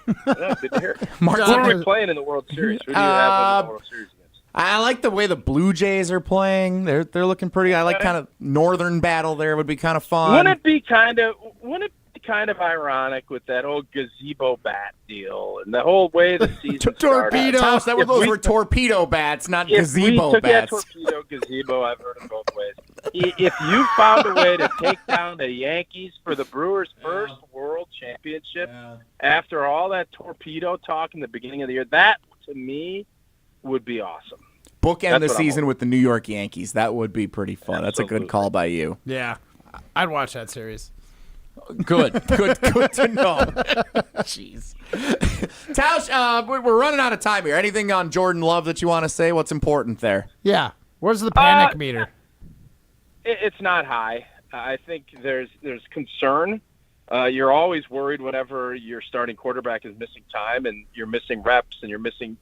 Yeah, good to hear. Mark, who are we playing in the World Series? Who do you have in the World Series against? I like the way the Blue Jays are playing. They're looking pretty. I like kind of northern battle there would be kind of fun. Wouldn't it be kind of ironic with that old gazebo bat deal and the whole way the season torpedo. started? Those were torpedo bats, not if gazebo we took bats. torpedo, gazebo, I've heard them both ways. If you found a way to take down the Yankees for the Brewers' first World Championship after all that torpedo talk in the beginning of the year, that to me would be awesome. Bookend the season with the New York Yankees. That would be pretty fun. That's a good call by you. Yeah, I'd watch that series. Good to know. Jeez. Tausch, we're running out of time here. Anything on Jordan Love that you want to say? What's important there? Yeah. Where's the panic meter? It's not high. I think there's concern. You're always worried whenever your starting quarterback is missing time and you're missing reps and you're missing,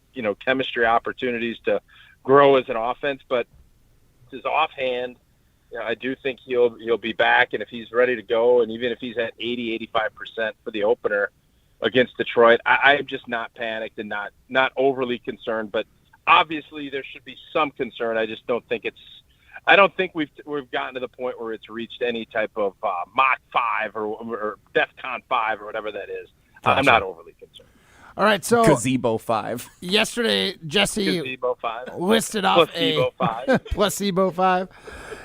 chemistry opportunities to grow as an offense. But his offhand, I do think he'll be back, and if he's ready to go, and even if he's at 80-85% for the opener against Detroit, I'm just not panicked and not overly concerned. But obviously, there should be some concern. I just don't think I don't think we've gotten to the point where it's reached any type of Mach 5 or DEFCON 5 or whatever that is. Gotcha. I'm not overly concerned. All right, so Gazebo 5. Yesterday, Jesse Gazebo 5. listed off Placebo 5. Placebo 5.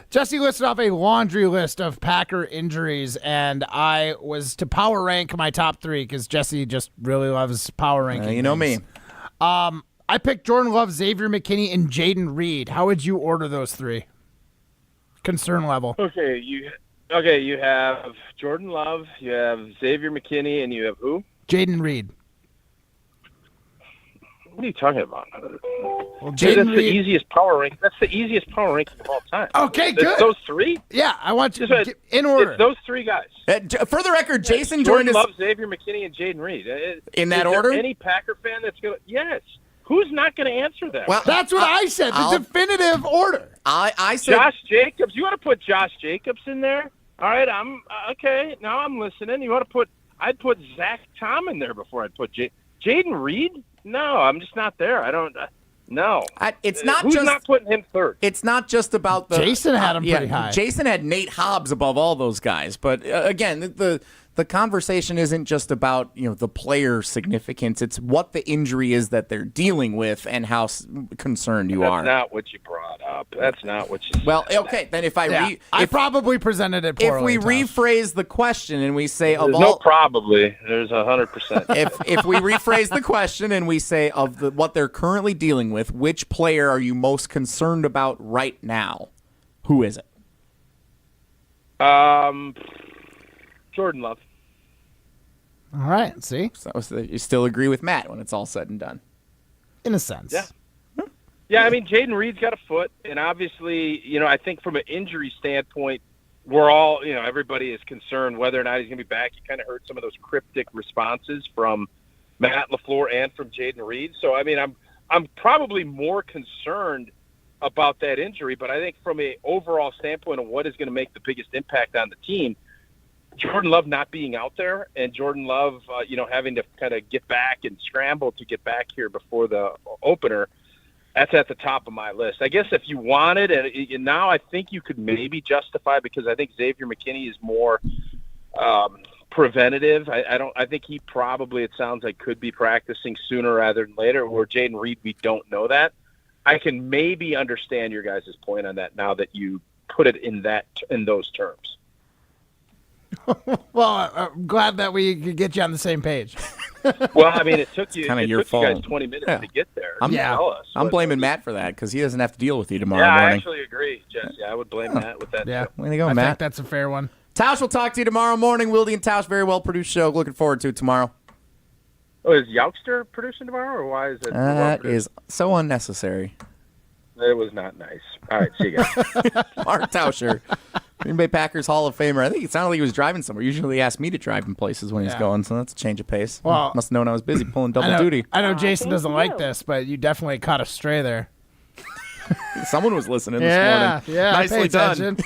Jesse listed off a laundry list of Packer injuries, and I was to power rank my top 3 because Jesse just really loves power ranking. You know things. me. I picked Jordan Love, Xavier McKinney, and Jaden Reed. How would you order those 3? Concern level. Okay, you have Jordan Love, you have Xavier McKinney, and you have who? Jaden Reed. What are you talking about? Well, That's the easiest power ranking. That's the easiest power ranking of all time. Okay, good. Those three? Yeah, I want you to get in order. It's those three guys. For the record, Jason Jordan joined us. Love, Xavier McKinney, and Jaden Reed. In that is there order? Any Packer fan that's going to? Yes. Who's not going to answer that? Well, that's what I said. The definitive order. I said Josh Jacobs. You want to put Josh Jacobs in there? All right, I'm okay. Now I'm listening. You want to put? I'd put Zach Tom in there before I'd put Jaden Reed. No, I'm just not there. I don't. No. It's not Who's just not putting him third. It's not just about the. Jason had him pretty high. Jason had Nate Hobbs above all those guys, but again, the conversation isn't just about the player significance. It's what the injury is that they're dealing with and how concerned you are. That's not what you brought up. That's not what you said. Well, okay, then if I probably presented it poorly. If we rephrase the question and we say There's no probably. There's 100%. if we rephrase the question and we say of what they're currently dealing with, which player are you most concerned about right now? Who is it? Jordan Love. All right, see? So you still agree with Matt when it's all said and done? In a sense. Yeah. Yeah, I mean, Jaden Reed's got a foot, and obviously, I think from an injury standpoint, we're all, everybody is concerned whether or not he's going to be back. You kind of heard some of those cryptic responses from Matt LaFleur and from Jaden Reed. So, I mean, I'm probably more concerned about that injury, but I think from an overall standpoint of what is going to make the biggest impact on the team, Jordan Love not being out there and Jordan Love, having to kind of get back and scramble to get back here before the opener, that's at the top of my list. I guess if you wanted, and now I think you could maybe justify because I think Xavier McKinney is more preventative. I think he probably, it sounds like, could be practicing sooner rather than later. Where Jaden Reed, we don't know that. I can maybe understand your guys' point on that now that you put it in those terms. Well, I'm glad that we could get you on the same page. Well, I mean, it took you your you fault. guys 20 minutes to get there. I'm blaming Matt for that because he doesn't have to deal with you tomorrow I morning. actually agree, Jesse. I would blame Matt with that. Yeah, too. Way to go, I Matt. think that's a fair one. Tausch will talk to you tomorrow morning. Wilde and Tausch, very well produced show. Looking forward to it tomorrow. Oh, is Youngster producing tomorrow, or why is it? That is so unnecessary. It was not nice. All right, see you guys. Mark Tauscher, Green Bay Packers Hall of Famer. I think it sounded like he was driving somewhere. Usually he asks me to drive in places when he's going, so that's a change of pace. Well, must have known I was busy pulling double duty. I know Jason doesn't like this, but you definitely caught a stray there. Someone was listening this morning. Yeah, Nicely done.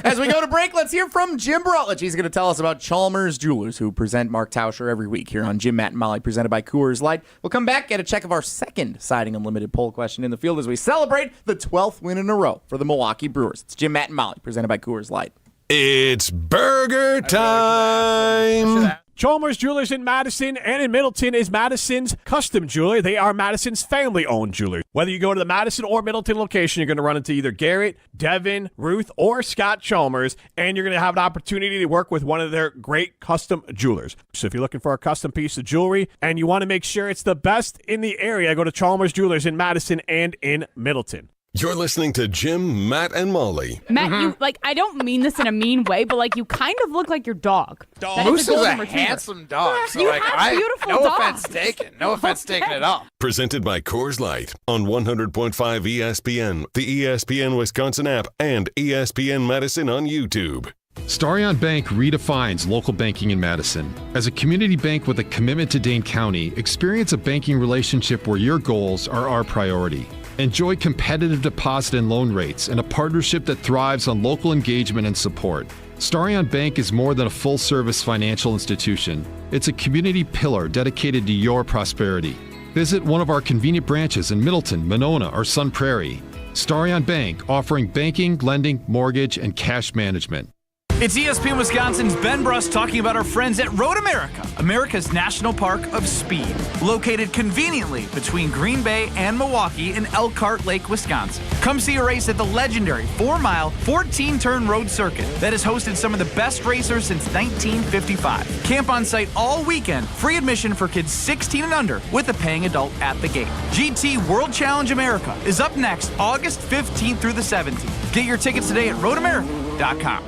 As we go to break, let's hear from Jim Rutledge. He's going to tell us about Chalmers Jewelers, who present Mark Tauscher every week here on Jim, Matt, and Molly, presented by Coors Light. We'll come back, get a check of our second Siding Unlimited poll question in the field as we celebrate the 12th win in a row for the Milwaukee Brewers. It's Jim, Matt, and Molly, presented by Coors Light. It's burger time. Chalmers Jewelers in Madison and in Middleton is Madison's custom jeweler. They are Madison's family-owned jeweler. Whether you go to the Madison or Middleton location, you're going to run into either Garrett, Devin, Ruth, or Scott Chalmers, and you're going to have an opportunity to work with one of their great custom jewelers. So if you're looking for a custom piece of jewelry and you want to make sure it's the best in the area, go to Chalmers Jewelers in Madison and in Middleton. You're listening to Jim, Matt, and Molly. Matt, you I don't mean this in a mean way, but you kind of look like your dog. Moose is a handsome dog. So You have beautiful no dogs. offense taken. No offense taken at all. Presented by Coors Light on 100.5 ESPN, the ESPN Wisconsin app, and ESPN Madison on YouTube. Starion Bank redefines local banking in Madison. As a community bank with a commitment to Dane County, experience a banking relationship where your goals are our priority. Enjoy competitive deposit and loan rates and a partnership that thrives on local engagement and support. Starion Bank is more than a full-service financial institution. It's a community pillar dedicated to your prosperity. Visit one of our convenient branches in Middleton, Monona, or Sun Prairie. Starion Bank, offering banking, lending, mortgage, and cash management. It's ESPN Wisconsin's Ben Bruss talking about our friends at Road America, America's National Park of Speed, located conveniently between Green Bay and Milwaukee in Elkhart Lake, Wisconsin. Come see a race at the legendary 4-mile, 14-turn road circuit that has hosted some of the best racers since 1955. Camp on site all weekend, free admission for kids 16 and under with a paying adult at the gate. GT World Challenge America is up next August 15th through the 17th. Get your tickets today at roadamerica.com.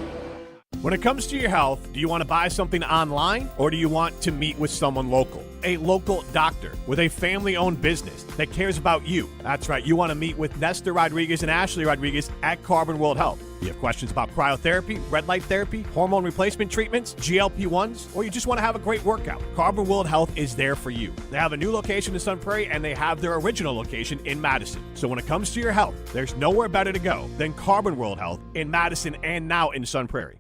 When it comes to your health, do you want to buy something online or do you want to meet with someone local? A local doctor with a family-owned business that cares about you. That's right. You want to meet with Nestor Rodriguez and Ashley Rodriguez at Carbon World Health. You have questions about cryotherapy, red light therapy, hormone replacement treatments, GLP-1s, or you just want to have a great workout. Carbon World Health is there for you. They have a new location in Sun Prairie, and they have their original location in Madison. So when it comes to your health, there's nowhere better to go than Carbon World Health in Madison and now in Sun Prairie.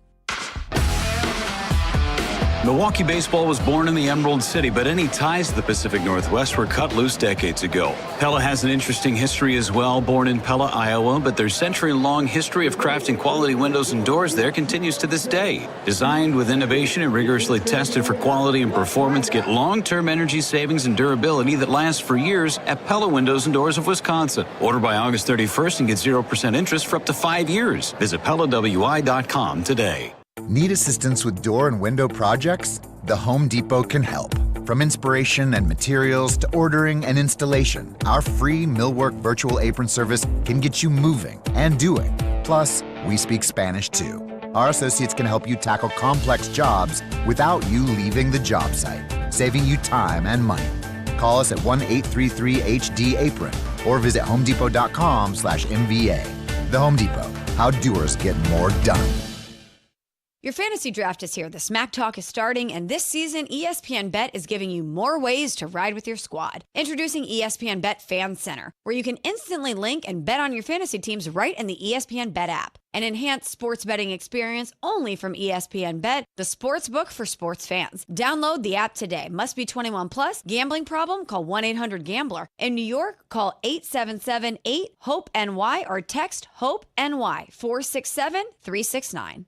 Milwaukee baseball was born in the Emerald City, but any ties to the Pacific Northwest were cut loose decades ago. Pella has an interesting history as well, born in Pella, Iowa, but their century-long history of crafting quality windows and doors there continues to this day. Designed with innovation and rigorously tested for quality and performance, get long-term energy savings and durability that lasts for years at Pella Windows and Doors of Wisconsin. Order by August 31st and get 0% interest for up to 5 years. Visit PellaWI.com today. Need assistance with door and window projects? The Home Depot can help. From inspiration and materials to ordering and installation, our free Millwork virtual apron service can get you moving and doing. Plus, we speak Spanish too. Our associates can help you tackle complex jobs without you leaving the job site, saving you time and money. Call us at 1-833-HD-APRON or visit homedepot.com/MVA. The Home Depot, how doers get more done. Your fantasy draft is here. The Smack Talk is starting, and this season, ESPN Bet is giving you more ways to ride with your squad. Introducing ESPN Bet Fan Center, where you can instantly link and bet on your fantasy teams right in the ESPN Bet app. An enhanced sports betting experience only from ESPN Bet, the sports book for sports fans. Download the app today. Must be 21 plus. Gambling problem? Call 1-800-GAMBLER. In New York, call 877-8-HOPE-NY or text HOPE-NY 467-369.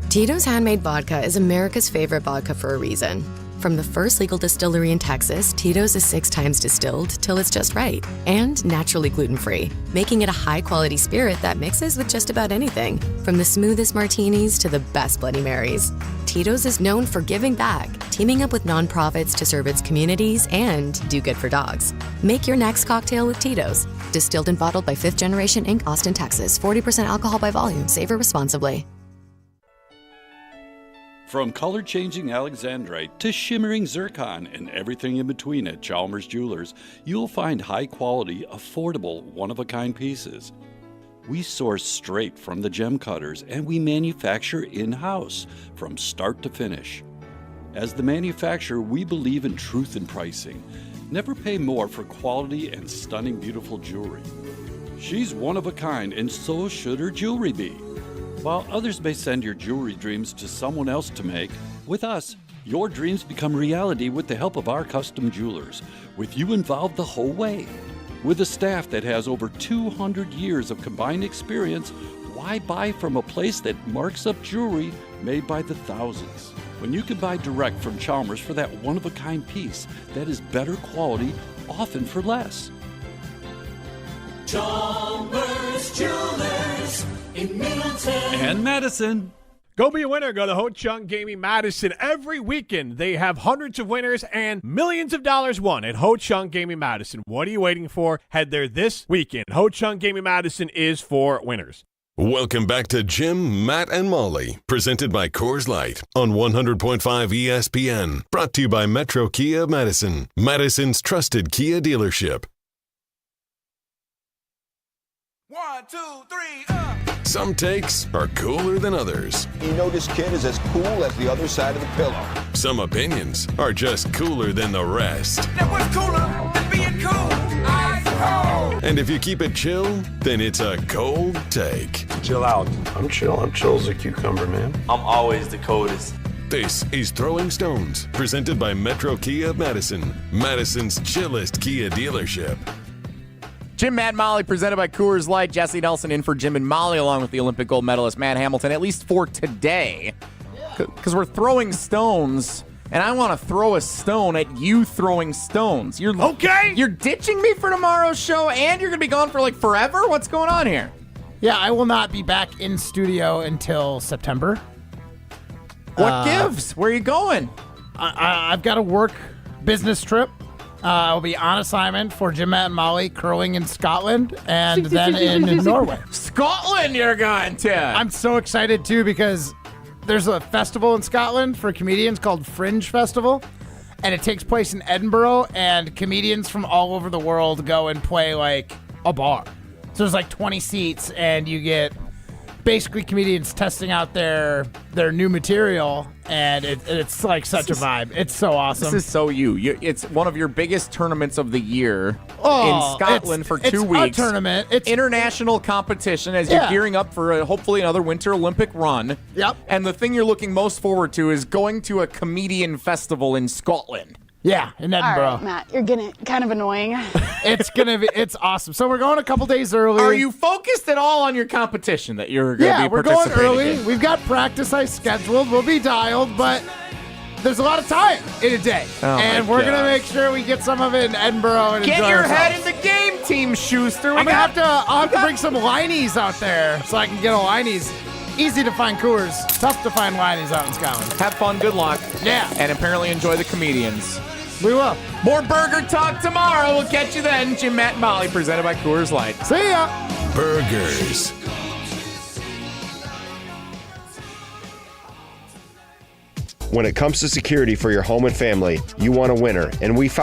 Tito's Handmade Vodka is America's favorite vodka for a reason. From the first legal distillery in Texas, Tito's is 6 times distilled till it's just right and naturally gluten-free, making it a high-quality spirit that mixes with just about anything, from the smoothest martinis to the best Bloody Marys. Tito's is known for giving back, teaming up with nonprofits to serve its communities and do good for dogs. Make your next cocktail with Tito's. Distilled and bottled by 5th Generation Inc., Austin, Texas. 40% alcohol by volume. Savor responsibly. From color-changing alexandrite to shimmering zircon and everything in between at Chalmers Jewelers, you'll find high-quality, affordable, one-of-a-kind pieces. We source straight from the gem cutters, and we manufacture in-house from start to finish. As the manufacturer, we believe in truth in pricing. Never pay more for quality and stunning, beautiful jewelry. She's one of a kind, and so should her jewelry be. While others may send your jewelry dreams to someone else to make, with us, your dreams become reality with the help of our custom jewelers, with you involved the whole way. With a staff that has over 200 years of combined experience, why buy from a place that marks up jewelry made by the thousands? When you can buy direct from Chalmers for that one-of-a-kind piece that is better quality, often for less. Chalmers Jewelers in Middleton and Madison. Go be a winner. Go to Ho Chunk Gaming Madison. Every weekend, they have hundreds of winners and millions of dollars won at Ho Chunk Gaming Madison. What are you waiting for? Head there this weekend. Ho Chunk Gaming Madison is for winners. Welcome back to Jim, Matt, and Molly, presented by Coors Light on 100.5 ESPN. Brought to you by Metro Kia Madison, Madison's trusted Kia dealership. 1, 2, 3, Some takes are cooler than others. You know this kid is as cool as the other side of the pillow. Some opinions are just cooler than the rest. Now what's cooler than being cool? Ice cold. And if you keep it chill, then it's a cold take. Chill out. I'm chill. I'm chill as a cucumber, man. I'm always the coldest. This is Throwing Stones, presented by Metro Kia Madison, Madison's chillest Kia dealership. Jim, Matt, Molly, presented by Coors Light. Jesse Nelson in for Jim and Molly, along with the Olympic gold medalist Matt Hamilton, at least for today. Because we're throwing stones, and I want to throw a stone at you throwing stones. Okay! You're ditching me for tomorrow's show, and you're going to be gone for, forever? What's going on here? Yeah, I will not be back in studio until September. What gives? Where are you going? I've got a work business trip. I'll be on assignment for Jim, Matt, and Molly curling in Scotland and then in Norway. Scotland you're going to! I'm so excited, too, because there's a festival in Scotland for comedians called Fringe Festival, and it takes place in Edinburgh, and comedians from all over the world go and play like a bar. So there's like 20 seats, and you get basically comedians testing out their new material, and it's like such a vibe. It's so awesome. This is so you. It's one of your biggest tournaments of the year in Scotland for 2 weeks. It's a tournament. It's international competition as you're gearing up for hopefully another Winter Olympic run. Yep. And the thing you're looking most forward to is going to a comedian festival in Scotland. Yeah, in Edinburgh. All right, Matt, you're getting kind of annoying. It's awesome. So we're going a couple days early. Are you focused at all on your competition that you're going to be participating we're going early. in? We've got practice I scheduled. We'll be dialed, but there's a lot of time in a day. And we're going to make sure we get some of it in Edinburgh and Get enjoy your ourselves. head in the game, Team Schuster. I'll have to bring some Lineys out there so I can get a Lineys. Easy to find Coors. Tough to find Lineys out in Scotland. Have fun. Good luck. Yeah. And apparently enjoy the comedians. We will. More burger talk tomorrow. We'll catch you then. Jim, Matt, and Molly, presented by Coors Light. See ya. Burgers. When it comes to security for your home and family, you want a winner, and we found